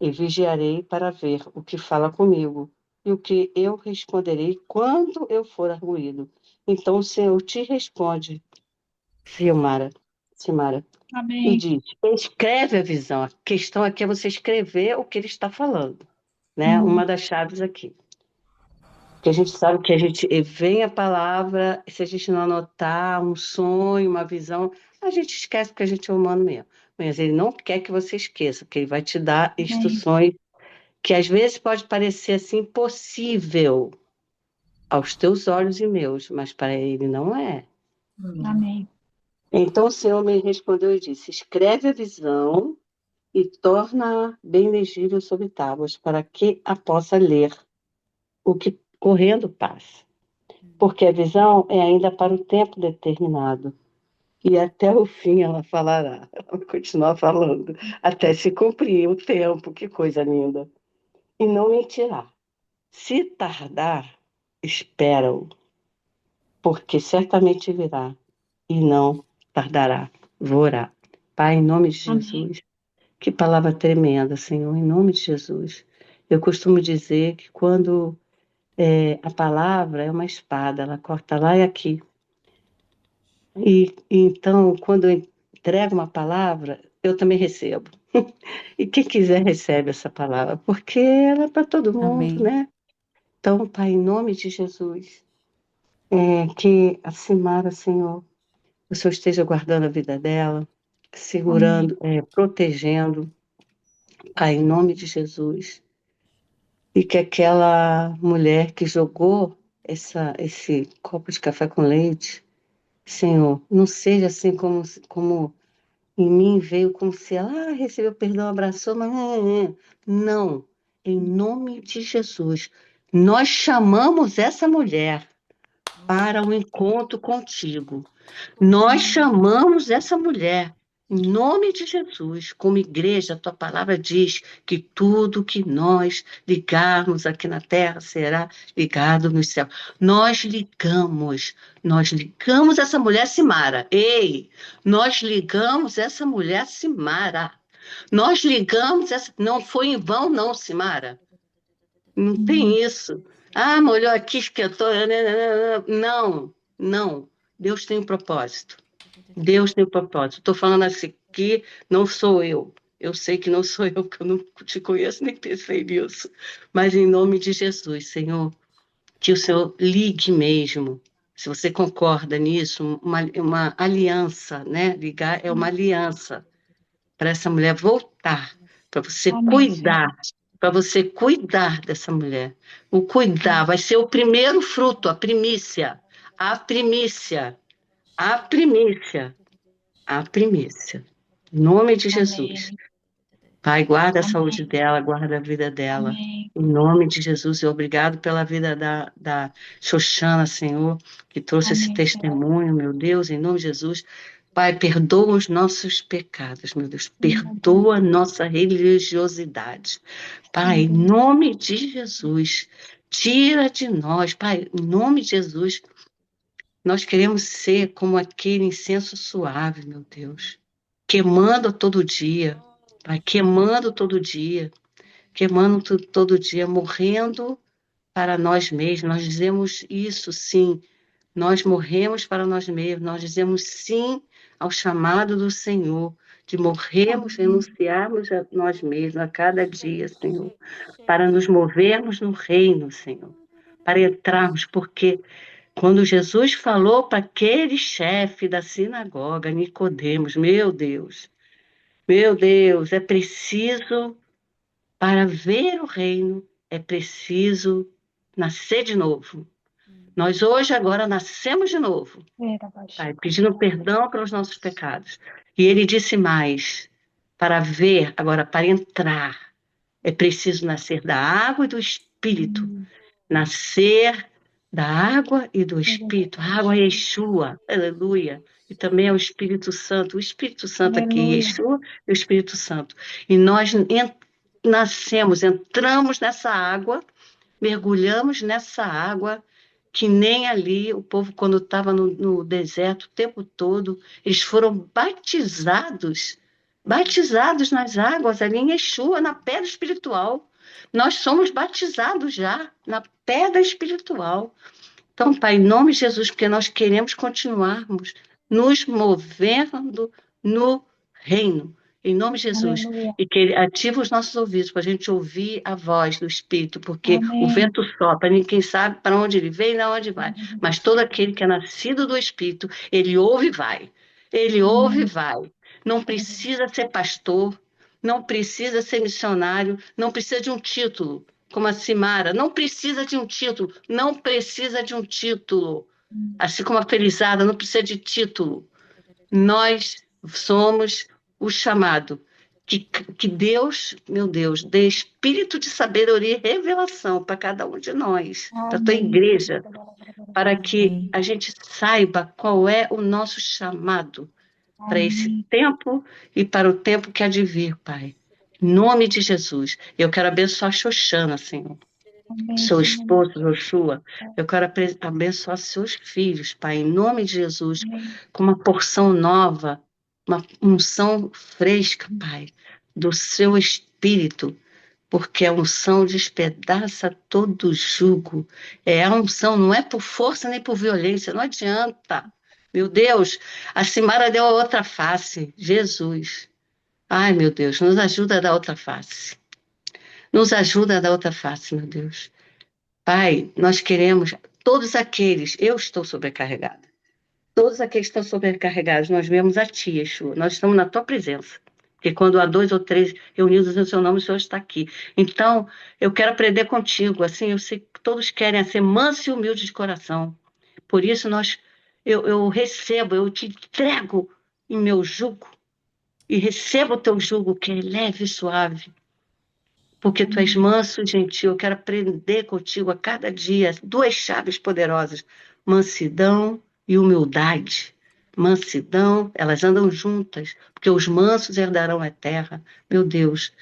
e vigiarei para ver o que fala comigo, e o que eu responderei quando eu for arguído. Então o Senhor te responde, Silmara, Simara, e Amém. diz: escreve a visão. A questão aqui é você escrever o que ele está falando, né? Uhum. Uma das chaves aqui. Porque a gente sabe que a gente vem a palavra, se a gente não anotar um sonho, uma visão, a gente esquece porque a gente é humano mesmo. Mas ele não quer que você esqueça, porque ele vai te dar Amém. instruções que às vezes pode parecer assim impossível aos teus olhos e meus, mas para ele não é. Amém. Então o Senhor me respondeu e disse: escreve a visão e torna-a bem legível sobre tábuas, para que a possa ler o que correndo passa. Porque a visão é ainda para o tempo determinado. E até o fim ela falará. Ela vai continuar falando. Até se cumprir o tempo. Que coisa linda. E não mentirá. Se tardar, espera-o, porque certamente virá. E não tardará. Vou orar. Pai, em nome de Amém. Jesus. Que palavra tremenda, Senhor, em nome de Jesus. Eu costumo dizer que quando a palavra é uma espada, ela corta lá e aqui. Então, quando eu entrego uma palavra, eu também recebo. E quem quiser recebe essa palavra, porque ela é para todo mundo, Amém. né? Então, Pai, em nome de Jesus, que a Simara, Senhor, o Senhor esteja guardando a vida dela, Amém. segurando, protegendo, Pai, em nome de Jesus. E que aquela mulher que jogou esse copo de café com leite, Senhor, não seja assim como em mim veio como se ela recebeu perdão, abraçou, mas não. Em nome de Jesus, nós chamamos essa mulher para o encontro contigo. Nós chamamos essa mulher, em nome de Jesus, como igreja, a tua palavra diz que tudo que nós ligarmos aqui na terra será ligado no céu. Nós ligamos essa mulher Simara. Ei, nós ligamos essa mulher Simara. Nós ligamos essa. Não foi em vão, não, Simara. Não Uhum. tem isso. Molhou aqui, esquentou. Não, não. Deus tem um propósito. Deus tem um propósito. Estou falando assim aqui, não sou eu. Eu sei que não sou eu, que eu não te conheço, nem pensei nisso. Mas em nome de Jesus, Senhor, que o Senhor ligue mesmo. Se você concorda nisso, uma aliança, né? Ligar é uma aliança para essa mulher voltar, Amém, Senhor. para você cuidar dessa mulher. O cuidar vai ser o primeiro fruto, a primícia, a primícia, a primícia, a primícia. Em nome de Jesus. Amém. Pai, guarda a Amém. saúde dela, guarda a vida dela. Amém. Em nome de Jesus, e obrigado pela vida da Xoxana, Senhor, que trouxe esse Amém, Senhor. testemunho, meu Deus, em nome de Jesus. Pai, perdoa os nossos pecados, meu Deus, Amém. perdoa a nossa religiosidade. Pai, em nome de Jesus, tira de nós, Pai, em nome de Jesus, nós queremos ser como aquele incenso suave, meu Deus, queimando todo dia, Pai, queimando todo dia, todo dia, morrendo para nós mesmos. Nós dizemos isso, sim. Nós morremos para nós mesmos. Nós dizemos sim ao chamado do Senhor, de morrermos, renunciarmos a nós mesmos a cada dia, Senhor, para nos movermos no reino, Senhor, para entrarmos, porque quando Jesus falou para aquele chefe da sinagoga, Nicodemos, meu Deus, é preciso, para ver o reino, é preciso nascer de novo. Nós hoje, agora, nascemos de novo, Pai, pedindo perdão pelos nossos pecados. E ele disse mais, para ver, agora, para entrar, é preciso nascer da água e do Espírito. Nascer da água e do Espírito. A água é Yeshua, aleluia. E também é o Espírito Santo. O Espírito Santo aqui, Yeshua e o Espírito Santo. E nós nascemos, entramos nessa água, mergulhamos nessa água, que nem ali o povo, quando estava no deserto o tempo todo, eles foram batizados nas águas, ali em Yeshua, na pedra espiritual. Nós somos batizados já na pedra espiritual. Então, Pai, em nome de Jesus, porque nós queremos continuarmos nos movendo no reino. Em nome de Jesus. Aleluia. E que Ele ative os nossos ouvidos para a gente ouvir a voz do Espírito, porque Amém. o vento sopra, ninguém sabe para onde ele vem e para onde vai. Mas todo aquele que é nascido do Espírito, ele ouve e vai. Ele ouve e vai. Não precisa ser pastor, não precisa ser missionário, não precisa de um título, como a Simara, não precisa de um título, não precisa de um título. Assim como a Felizarda, não precisa de título. Nós somos o chamado. Que Deus, meu Deus, dê espírito de sabedoria e revelação para cada um de nós, para a tua igreja, para que a gente saiba qual é o nosso chamado para esse tempo e para o tempo que há de vir, Pai. Em nome de Jesus. Eu quero abençoar a Xoxana, Senhor. Seu esposo, Joshua. Eu quero abençoar seus filhos, Pai, em nome de Jesus, com uma porção nova, uma unção fresca, Pai, do seu espírito, porque a unção despedaça todo jugo. A unção não é por força nem por violência, não adianta. Meu Deus, a Simara deu a outra face, Jesus. Ai, meu Deus, nos ajuda a dar outra face. Nos ajuda a dar outra face, meu Deus. Pai, nós queremos, todos aqueles, eu estou sobrecarregada, todos aqueles que estão sobrecarregados, nós vemos a Ti, Yeshua, nós estamos na Tua presença, porque quando há 2 ou 3 reunidos em Seu nome, o Senhor está aqui. Então, eu quero aprender contigo, assim, eu sei que todos querem ser manso e humilde de coração, por isso eu recebo, eu te entrego em meu jugo, e recebo o Teu jugo, que é leve e suave, porque Tu és manso e gentil. Eu quero aprender contigo a cada dia 2 chaves poderosas: mansidão e humildade. Mansidão, elas andam juntas, porque os mansos herdarão a terra. Meu Deus,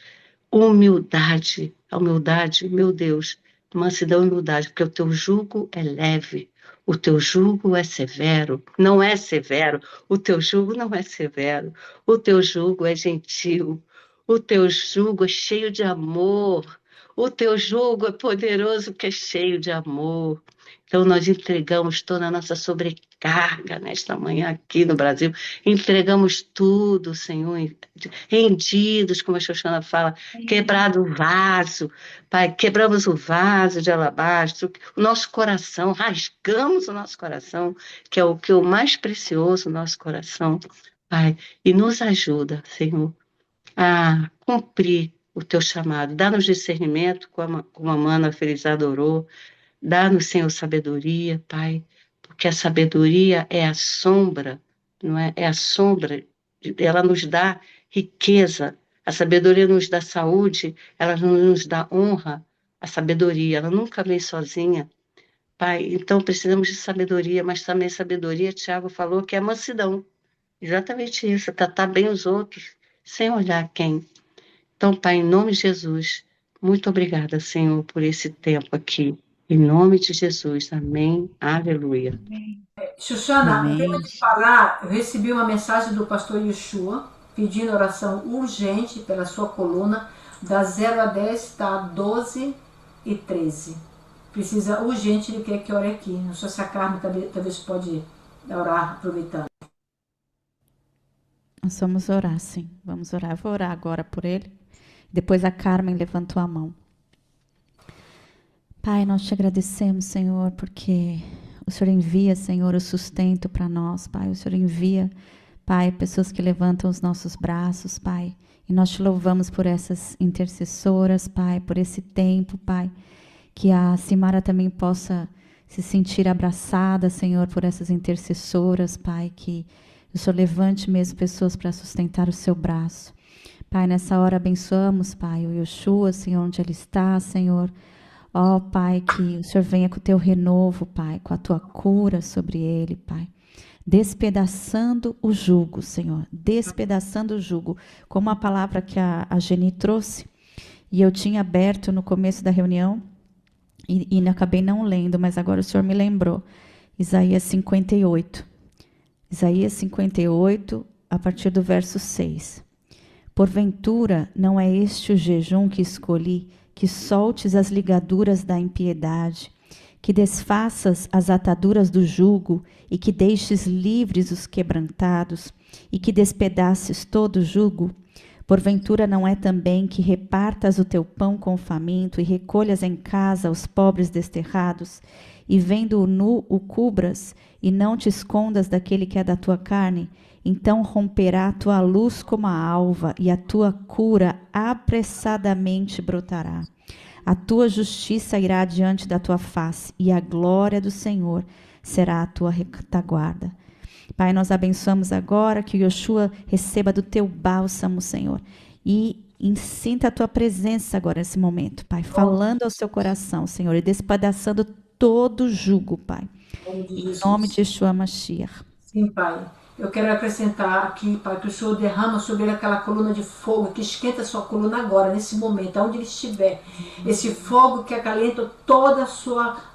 humildade, a humildade, meu Deus, mansidão e humildade, porque o Teu jugo é leve. O Teu jugo é severo, não é severo. O Teu jugo não é severo. O Teu jugo é gentil. O Teu jugo é cheio de amor. O teu jugo é poderoso, que é cheio de amor. Então, nós entregamos toda a nossa sobrecarga nesta manhã aqui no Brasil. Entregamos tudo, Senhor, rendidos, como a Xoxana fala, quebrado o vaso. Pai, quebramos o vaso de alabastro, o nosso coração, rasgamos o nosso coração, que é o mais precioso, o nosso coração, Pai, e nos ajuda, Senhor, a cumprir o teu chamado. Dá-nos discernimento, como a Mana Felizardo orou. Dá-nos, Senhor, sabedoria, Pai, porque a sabedoria é a sombra, não é? É a sombra, ela nos dá riqueza. A sabedoria nos dá saúde, ela nos dá honra. A sabedoria, ela nunca vem sozinha. Pai, então precisamos de sabedoria, mas também sabedoria, Tiago falou, que é mansidão. Exatamente isso, tratar bem os outros, sem olhar quem. Então, Pai, em nome de Jesus, muito obrigada, Senhor, por esse tempo aqui. Em nome de Jesus, amém, aleluia. Xuxana, eu tenho Amém. que falar, eu recebi uma mensagem do pastor Yeshua, pedindo oração urgente pela sua coluna, da 0 a 10, está 12 e 13. Precisa urgente, ele quer que ore aqui. Não sei se a Carmen talvez pode orar, aproveitando. Nós vamos orar, sim. Vamos orar. Eu vou orar agora por ele. Depois a Carmen levantou a mão. Pai, nós te agradecemos, Senhor, porque o Senhor envia, Senhor, o sustento para nós, Pai. O Senhor envia, Pai, pessoas que levantam os nossos braços, Pai. E nós te louvamos por essas intercessoras, Pai, por esse tempo, Pai. Que a Simara também possa se sentir abraçada, Senhor, por essas intercessoras, Pai. Que o Senhor levante mesmo pessoas para sustentar o seu braço. Pai, nessa hora abençoamos, Pai, o Yoshua, Senhor, onde ele está, Senhor. Ó, Pai, que o Senhor venha com o teu renovo, Pai, com a tua cura sobre ele, Pai. Despedaçando o jugo, Senhor, despedaçando o jugo. Como a palavra que a Geni trouxe, e eu tinha aberto no começo da reunião, e acabei não lendo, mas agora o Senhor me lembrou. Isaías 58. Isaías 58, a partir do verso 6. Porventura, não é este o jejum que escolhi, que soltes as ligaduras da impiedade, que desfaças as ataduras do jugo e que deixes livres os quebrantados e que despedaces todo o jugo? Porventura não é também que repartas o teu pão com o faminto e recolhas em casa os pobres desterrados e vendo-o nu o cubras e não te escondas daquele que é da tua carne? Então romperá a tua luz como a alva, e a tua cura apressadamente brotará. A tua justiça irá diante da tua face, e a glória do Senhor será a tua retaguarda. Pai, nós abençoamos agora que o Yoshua receba do teu bálsamo, Senhor, e sinta a tua presença agora nesse momento, Pai, falando ao seu coração, Senhor, e despedaçando todo o jugo, Pai. Em nome de Yeshua Mashiach. Sim, Pai. Eu quero acrescentar aqui, Pai, que o Senhor derrama sobre ele aquela coluna de fogo que esquenta a sua coluna agora, nesse momento, aonde ele estiver. Esse fogo que acalenta toda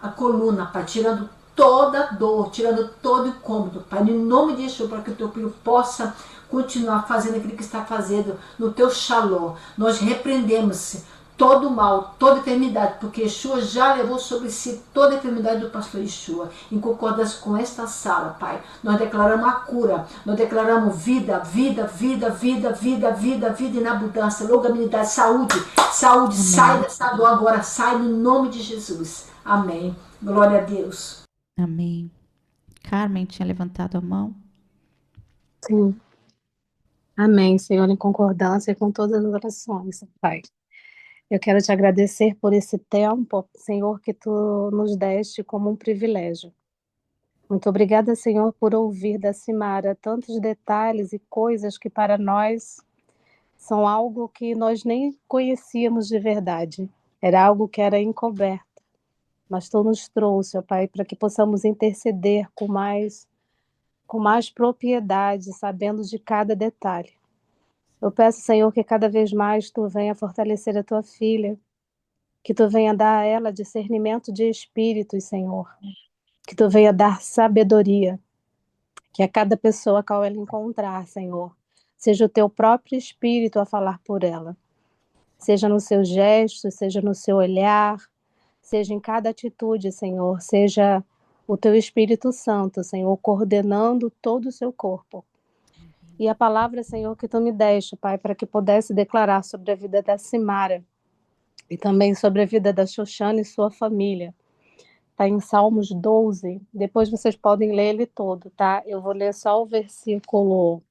a coluna, Pai, tirando toda a dor, tirando todo incômodo, Pai, em nome de Jesus, para que o teu filho possa continuar fazendo aquilo que está fazendo no teu Shalom. Nós repreendemos todo mal, toda enfermidade, porque Yeshua já levou sobre si toda a enfermidade do pastor Yeshua. Em concordância com esta sala, Pai, nós declaramos a cura, nós declaramos vida, vida, vida, vida, vida, vida, vida em abundância, longanimidade, saúde, saúde. Amém. Sai dessa dor agora, sai no nome de Jesus. Amém. Glória a Deus. Amém. Carmen tinha levantado a mão. Sim. Amém, Senhor, em concordância com todas as orações, Pai. Eu quero te agradecer por esse tempo, Senhor, que tu nos deste como um privilégio. Muito obrigada, Senhor, por ouvir da Simara tantos detalhes e coisas que para nós são algo que nós nem conhecíamos de verdade. Era algo que era encoberto. Mas tu nos trouxe, ó Pai, para que possamos interceder com mais propriedade, sabendo de cada detalhe. Eu peço, Senhor, que cada vez mais tu venha fortalecer a tua filha, que tu venha dar a ela discernimento de espíritos, Senhor, que tu venha dar sabedoria, que a cada pessoa a qual ela encontrar, Senhor, seja o teu próprio espírito a falar por ela. seja no seu gesto, seja no seu olhar, seja em cada atitude, Senhor, seja o teu Espírito Santo, Senhor, coordenando todo o seu corpo. E a palavra, Senhor, que tu me deste, Pai, para que pudesse declarar sobre a vida da Simara e também sobre a vida da Xoxana e sua família. Está em Salmos 12. Depois vocês podem ler ele todo, tá? Eu vou ler só o versículo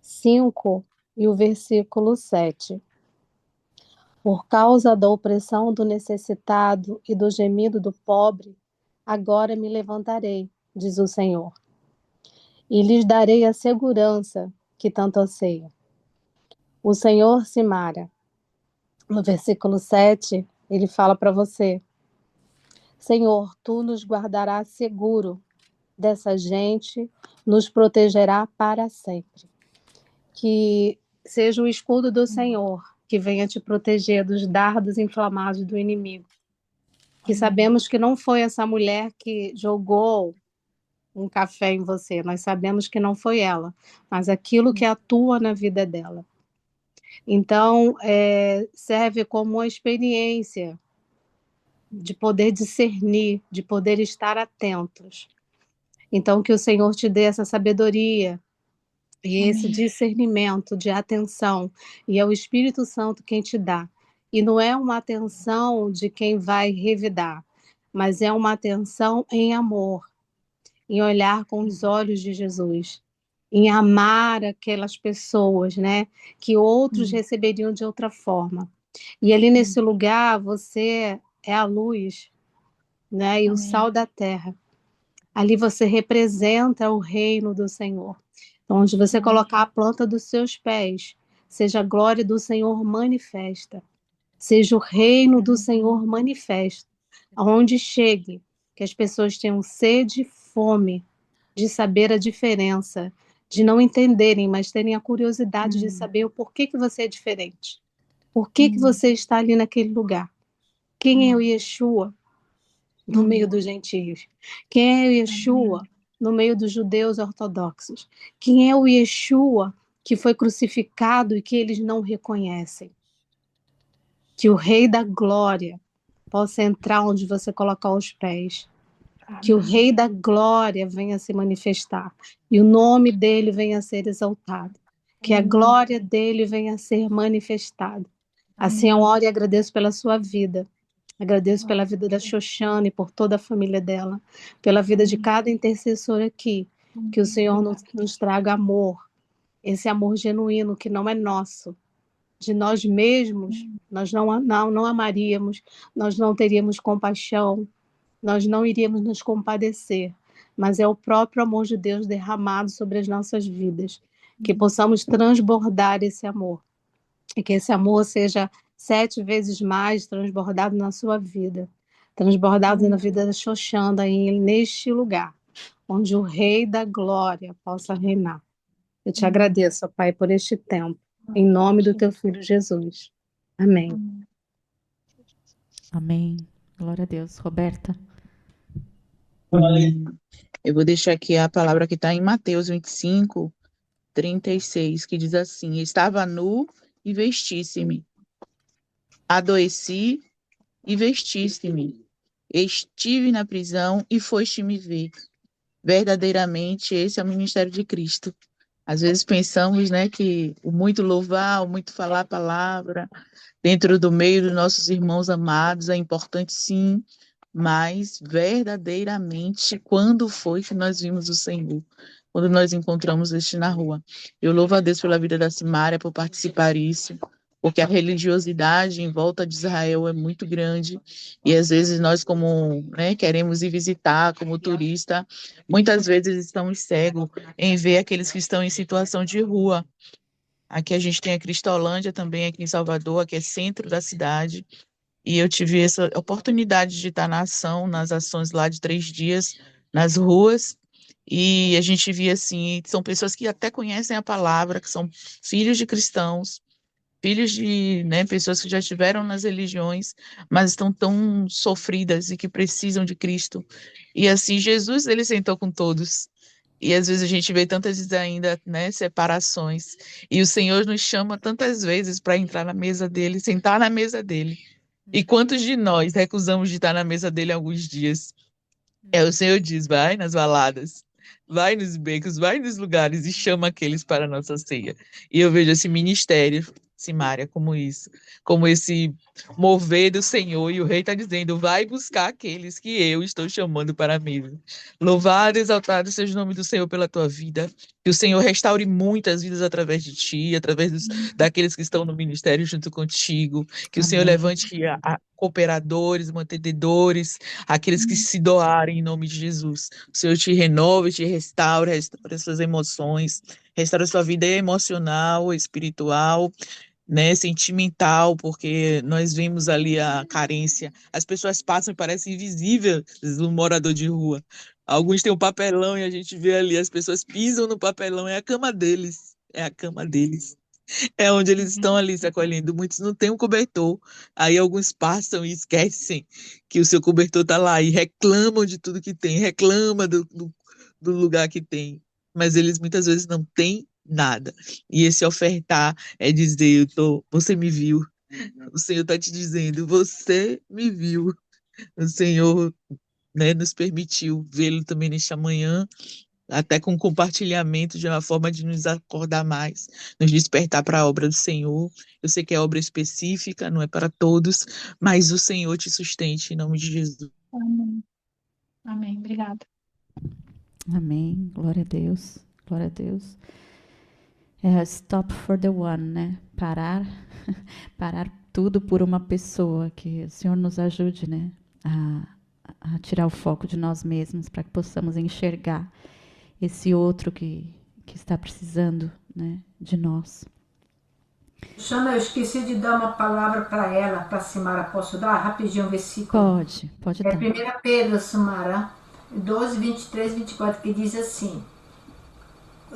5 e o versículo 7. Por causa da opressão do necessitado e do gemido do pobre, agora me levantarei, diz o Senhor, e lhes darei a segurança que tanto anseio. O Senhor, Simara, no versículo 7, ele fala para você: Senhor, tu nos guardarás seguro dessa gente, nos protegerá para sempre. Que seja o escudo do Senhor que venha te proteger dos dardos inflamados do inimigo. Que sabemos que não foi essa mulher que jogou um café em você, nós sabemos que não foi ela, mas aquilo que atua na vida dela. Então, serve como uma experiência de poder discernir, de poder estar atentos. Então, que o Senhor te dê essa sabedoria e esse discernimento de atenção, e é o Espírito Santo quem te dá. E não é uma atenção de quem vai revidar, mas é uma atenção em amor, em olhar com os olhos de Jesus, em amar aquelas pessoas, né, que outros receberiam de outra forma. E ali nesse lugar você é a luz, né, e o sal da terra. Ali você representa o reino do Senhor. Então, onde você colocar a planta dos seus pés, seja a glória do Senhor manifesta, seja o reino do Senhor manifesto, aonde chegue, que as pessoas tenham sede e fome de saber a diferença, de não entenderem, mas terem a curiosidade de saber o porquê que você é diferente. Por que que você está ali naquele lugar? Quem é o Yeshua no meio dos gentios? Quem é o Yeshua no meio dos judeus ortodoxos? Quem é o Yeshua que foi crucificado e que eles não reconhecem? Que o Rei da Glória possa entrar onde você colocar os pés. Que o Rei da Glória venha se manifestar e o nome dele venha a ser exaltado. Que a glória dele venha a ser manifestada. Assim eu oro e agradeço pela sua vida. Agradeço pela vida da Xoxana e por toda a família dela. Pela vida de cada intercessor aqui. Que o Senhor nos traga amor. Esse amor genuíno que não é nosso. De nós mesmos, nós não amaríamos, nós não teríamos compaixão, nós não iríamos nos compadecer, mas é o próprio amor de Deus derramado sobre as nossas vidas, que possamos transbordar esse amor, e que esse amor seja 7 vezes mais transbordado na sua vida, transbordado na vida da Xoxana, neste lugar, onde o Rei da Glória possa reinar. Eu te agradeço, Pai, por este tempo, em nome do teu Filho Jesus. Amém. Amém. Glória a Deus. Roberta. Eu vou deixar aqui a palavra que está em Mateus 25, 36, que diz assim: Estava nu e vestisse-me, adoeci e vestiste-me, estive na prisão e foste-me ver. Verdadeiramente, esse é o ministério de Cristo. Às vezes pensamos, né, que o muito louvar, o muito falar a palavra, dentro do meio dos nossos irmãos amados, é importante sim, mas verdadeiramente, quando foi que nós vimos o Senhor? Quando nós encontramos este na rua. Eu louvo a Deus pela vida da Simária, por participar disso, porque a religiosidade em volta de Israel é muito grande, e às vezes nós, como, né, queremos ir visitar como turista, muitas vezes estamos cegos em ver aqueles que estão em situação de rua. Aqui a gente tem a Cristolândia também, aqui em Salvador, que é centro da cidade, e eu tive essa oportunidade de estar na ação, nas ações lá de 3 dias, nas ruas, e a gente via assim, são pessoas que até conhecem a palavra, que são filhos de cristãos, filhos de, né, pessoas que já estiveram nas religiões, mas estão tão sofridas e que precisam de Cristo. E assim, Jesus, ele sentou com todos. E às vezes a gente vê tantas vezes ainda, né, separações. E o Senhor nos chama tantas vezes para entrar na mesa dele, sentar na mesa dele. E quantos de nós recusamos de estar na mesa dele alguns dias? É, o Senhor diz, vai nas baladas, vai nos becos, vai nos lugares e chama aqueles para a nossa ceia. E eu vejo esse ministério, Simária, como isso, como esse mover do Senhor, e o rei está dizendo, vai buscar aqueles que eu estou chamando para a mesa. Louvado e exaltado seja o nome do Senhor pela tua vida, que o Senhor restaure muitas vidas através de ti, através daqueles que estão no ministério junto contigo, que o Senhor Amém. levante a cooperadores, mantenedores, aqueles que se doarem em nome de Jesus. O Senhor te renove, te restaura suas emoções, restaura sua vida emocional, espiritual, né, sentimental, porque nós vemos ali a carência. As pessoas passam e parecem invisíveis no morador de rua. Alguns têm um papelão e a gente vê ali, as pessoas pisam no papelão, é a cama deles, é a cama deles. É onde eles estão ali se acolhendo. Muitos não têm um cobertor. Aí alguns passam e esquecem que o seu cobertor está lá e reclamam de tudo que tem, reclamam do lugar que tem. Mas eles muitas vezes não têm nada. E esse ofertar é dizer, você me viu. O Senhor está te dizendo, você me viu. O Senhor, né, nos permitiu vê-lo também nesta manhã, até com compartilhamento de uma forma de nos acordar mais, nos despertar para a obra do Senhor. Eu sei que é obra específica, não é para todos, mas o Senhor te sustente em nome de Jesus. Amém. Amém. Obrigada. Amém. Glória a Deus. Glória a Deus. Stop for the one, né? Parar, parar tudo por uma pessoa. Que o Senhor nos ajude, né? A tirar o foco de nós mesmos para que possamos enxergar esse outro que está precisando, né, de nós. Xana, eu esqueci de dar uma palavra para ela, para Simara. Posso dar rapidinho um versículo? Pode É dar. 1 Pedro, Simara, 12, 23, 24, que diz assim.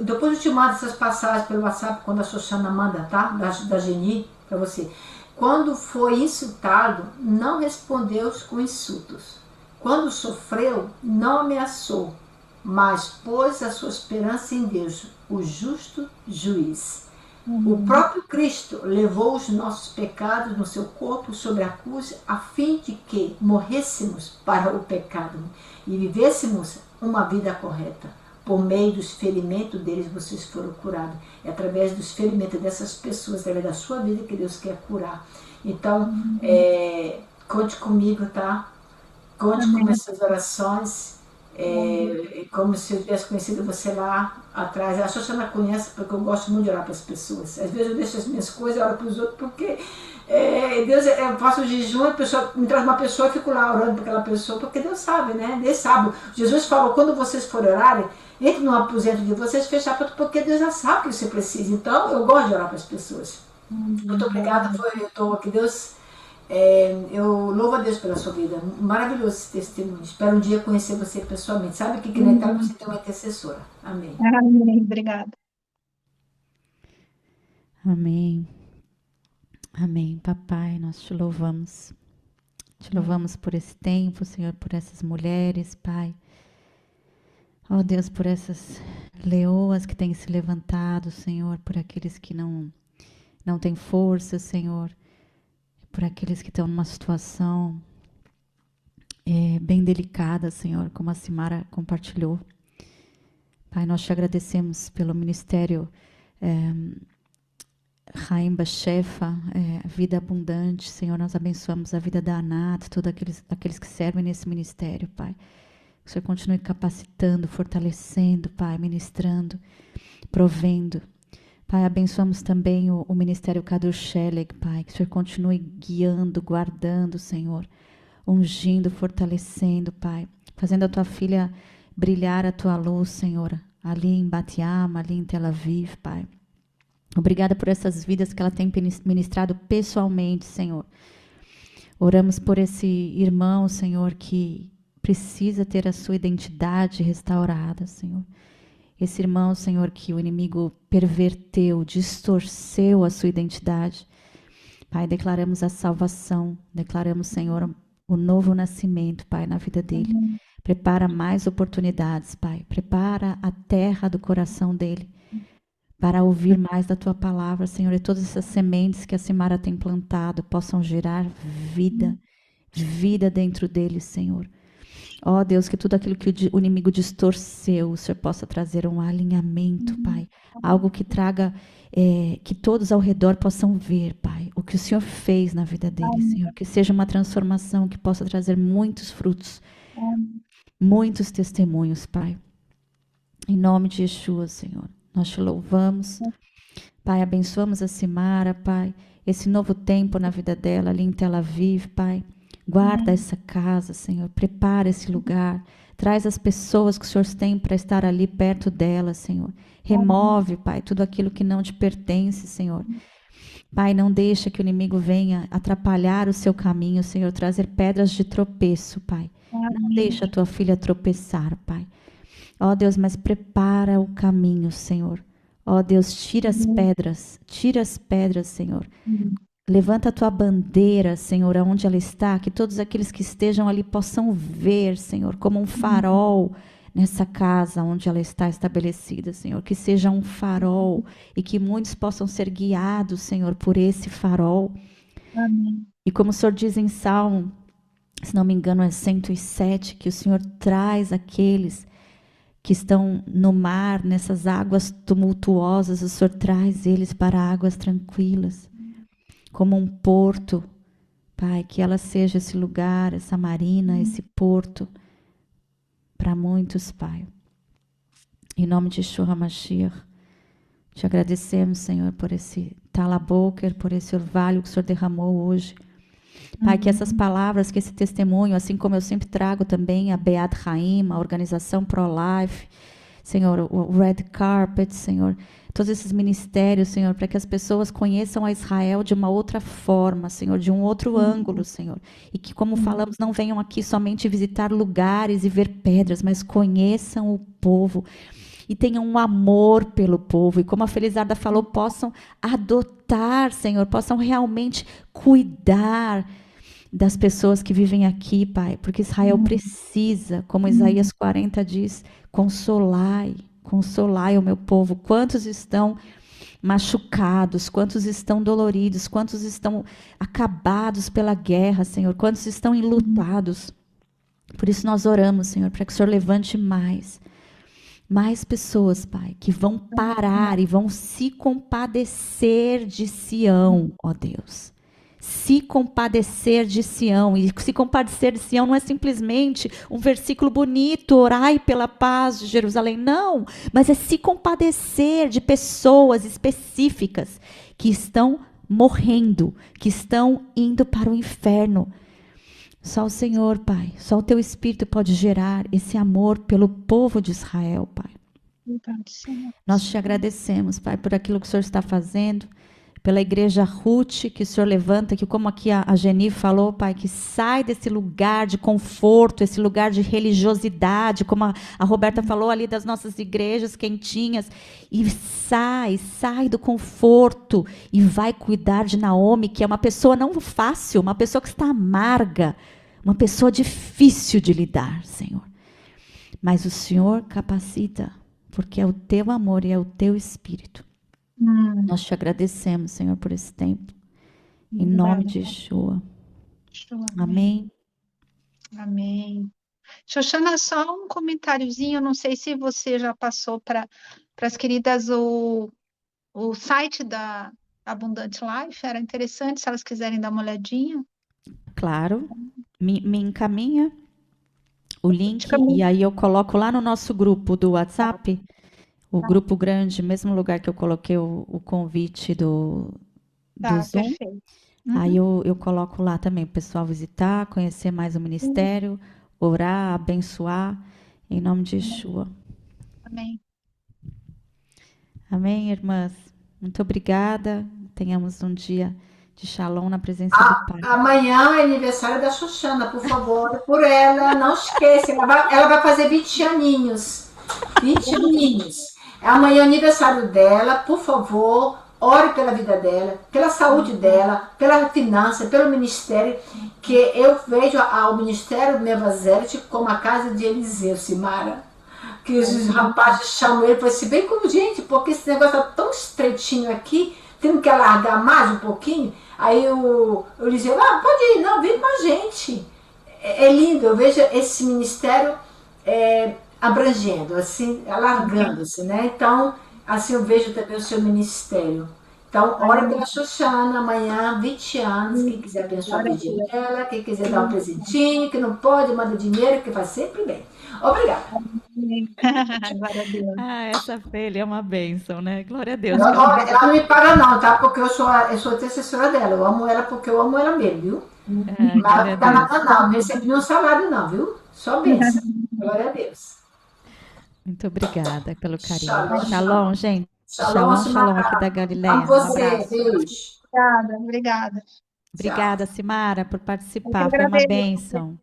Depois eu te mando essas passagens pelo WhatsApp, quando a Xoxana manda, tá? Da Geni, para você. Quando foi insultado, não respondeu com insultos. Quando sofreu, não ameaçou, mas pôs a sua esperança em Deus, o justo juiz. O próprio Cristo levou os nossos pecados no seu corpo sobre a cruz, a fim de que morrêssemos para o pecado e vivêssemos uma vida correta. Por meio dos ferimentos deles vocês foram curados. É através dos ferimentos dessas pessoas, através da sua vida, que Deus quer curar. Então, conte comigo, tá? Conte com essas orações. Como se eu tivesse conhecido você lá atrás. A Xoxana conhece, porque eu gosto muito de orar para as pessoas. Às vezes eu deixo as minhas coisas e oro para os outros, porque Deus, eu faço o jejum, a pessoa me traz uma pessoa, eu fico lá orando para aquela pessoa, porque Deus sabe, né? Deus sabe. Jesus falou, quando vocês forem orarem, entre no aposento de vocês, fechar, porque Deus já sabe o que você precisa. Então, eu gosto de orar para as pessoas. Muito obrigada, eu estou aqui, Deus. Eu louvo a Deus pela sua vida, maravilhoso esse testemunho. Espero um dia conhecer você pessoalmente. Sabe que na você tem uma intercessora. Amém. Amém. Obrigada. Amém. Amém. Papai, nós te louvamos. Te louvamos por esse tempo, Senhor, por essas mulheres, Pai. Ó Deus, por essas leoas que têm se levantado, Senhor, por aqueles que não têm força, Senhor, por aqueles que estão numa situação bem delicada, Senhor, como a Simara compartilhou. Pai, nós te agradecemos pelo ministério Raim Bachefa, Vida Abundante, Senhor, nós abençoamos a vida da Anat, todos aqueles que servem nesse ministério, Pai. Que o Senhor continue capacitando, fortalecendo, Pai, ministrando, provendo. Pai, abençoamos também o Ministério Kadur Sheleg, Pai, que o Senhor continue guiando, guardando, Senhor, ungindo, fortalecendo, Pai, fazendo a tua filha brilhar a tua luz, Senhor, ali em Bat-Yam, ali em Tel Aviv, Pai. Obrigada por essas vidas que ela tem ministrado pessoalmente, Senhor. Oramos por esse irmão, Senhor, que precisa ter a sua identidade restaurada, Senhor. Esse irmão, Senhor, que o inimigo perverteu, distorceu a sua identidade. Pai, declaramos a salvação, declaramos, Senhor, o novo nascimento, Pai, na vida dele. Prepara mais oportunidades, Pai. Prepara a terra do coração dele para ouvir mais da tua palavra, Senhor. E todas essas sementes que a Simara tem plantado possam gerar vida, vida dentro dele, Senhor. Ó Deus, que tudo aquilo que o inimigo distorceu, o Senhor possa trazer um alinhamento, Pai. Algo que traga, que todos ao redor possam ver, Pai, o que o Senhor fez na vida dele, Senhor. Que seja uma transformação que possa trazer muitos frutos, muitos testemunhos, Pai. Em nome de Yeshua, Senhor, nós te louvamos. Pai, abençoamos a Simara, Pai, esse novo tempo na vida dela ali em Tel Aviv, Pai. Guarda essa casa, Senhor. Prepara esse lugar. Traz as pessoas que o Senhor tem para estar ali perto dela, Senhor. Remove, Pai, tudo aquilo que não te pertence, Senhor. Pai, não deixa que o inimigo venha atrapalhar o seu caminho, Senhor. Trazer pedras de tropeço, Pai. Não deixa a tua filha tropeçar, Pai. Ó Deus, mas prepara o caminho, Senhor. Ó Deus, tira as pedras, Senhor. Levanta a tua bandeira, Senhor, aonde ela está, que todos aqueles que estejam ali possam ver, Senhor, como um farol nessa casa onde ela está estabelecida, Senhor. Que seja um farol e que muitos possam ser guiados, Senhor, por esse farol. Amém. E como o Senhor diz em Salmo, se não me engano é 107, que o Senhor traz aqueles que estão no mar, nessas águas tumultuosas, o Senhor traz eles para águas tranquilas. Como um porto, Pai, que ela seja esse lugar, essa marina, esse porto, para muitos, Pai. Em nome de Yeshua HaMashiach, te agradecemos, Senhor, por esse talaboker, por esse orvalho que o Senhor derramou hoje. Pai, que essas palavras, que esse testemunho, assim como eu sempre trago também a Beat Haim, a organização Pro-Life, Senhor, o Red Carpet, Senhor, todos esses ministérios, Senhor, para que as pessoas conheçam a Israel de uma outra forma, Senhor, de um outro ângulo, Senhor. E que, como falamos, não venham aqui somente visitar lugares e ver pedras, mas conheçam o povo e tenham um amor pelo povo. E como a Felizarda falou, possam adotar, Senhor, possam realmente cuidar das pessoas que vivem aqui, Pai, porque Israel precisa, como Isaías 40 diz, consolai o meu povo. Quantos estão machucados, quantos estão doloridos, quantos estão acabados pela guerra, Senhor, quantos estão enlutados. Por isso nós oramos, Senhor, para que o Senhor levante mais pessoas, Pai, que vão parar e vão se compadecer de Sião, ó Deus. Se compadecer de Sião. E se compadecer de Sião não é simplesmente um versículo bonito, orai pela paz de Jerusalém. Não, mas é se compadecer de pessoas específicas que estão morrendo, que estão indo para o inferno. Só o Senhor, Pai, só o Teu Espírito pode gerar esse amor pelo povo de Israel, Pai. Nós te agradecemos, Pai, por aquilo que o Senhor está fazendo, pela igreja Ruth, que o Senhor levanta, que como aqui a Geni falou, Pai, que sai desse lugar de conforto, esse lugar de religiosidade, como a Roberta falou ali das nossas igrejas quentinhas, e sai do conforto e vai cuidar de Naomi, que é uma pessoa não fácil, uma pessoa que está amarga, uma pessoa difícil de lidar, Senhor. Mas o Senhor capacita, porque é o Teu amor e é o Teu Espírito. Nós te agradecemos, Senhor, por esse tempo. Em nome de Yeshua. Amém. Amém. Xoxana, só um comentáriozinho, não sei se você já passou para as queridas o site da Abundant Life, era interessante se elas quiserem dar uma olhadinha. Claro, me encaminha o link e aí eu coloco lá no nosso grupo do WhatsApp, o grupo grande, mesmo lugar que eu coloquei o convite do Zoom. Perfeito. Aí eu coloco lá também o pessoal visitar, conhecer mais o ministério, orar, abençoar, em nome de Yeshua. Amém. Amém, irmãs? Muito obrigada. Tenhamos um dia de shalom na presença do Pai. Amanhã é aniversário da Xoxana, por favor, por ela, não esqueça, ela vai fazer 20 aninhos. 20 aninhos. Amanhã é aniversário dela, por favor, ore pela vida dela, pela saúde dela, pela finança, pelo ministério, que eu vejo o ministério Mevazeret como a casa de Eliseu, Simara. Que os rapazes chamam ele e falam assim, bem como gente, porque esse negócio tá tão estreitinho aqui, temos que alargar mais um pouquinho. Aí o Eliseu, pode ir, não, vem com a gente. É lindo, eu vejo esse ministério abrangendo, assim, alargando-se, né? Então, assim eu vejo também o seu ministério. Então, ora pela Xoxana, amanhã, 20 anos, quem quiser abençoar a vida dela, quem quiser dar um presentinho, que não pode, manda dinheiro, que faz sempre bem. Obrigada. Glória a Deus. Essa filha é uma bênção, né? Glória a Deus. Ela não me paga não, tá? Porque eu sou antecessora dela. Eu amo ela porque eu amo ela mesmo, viu? Mas não tá nada não, não recebi nenhum salário não, viu? Só bênção. Glória a Deus. Muito obrigada pelo carinho. Shalom, Shalom, gente. Shalom, Shalom aqui da Galileia. Amo você, beijo. Obrigada. Obrigada, Simara, por participar. Eu que Foi uma agradeço. bênção.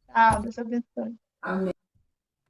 Tchau, Deus abençoe. Amém.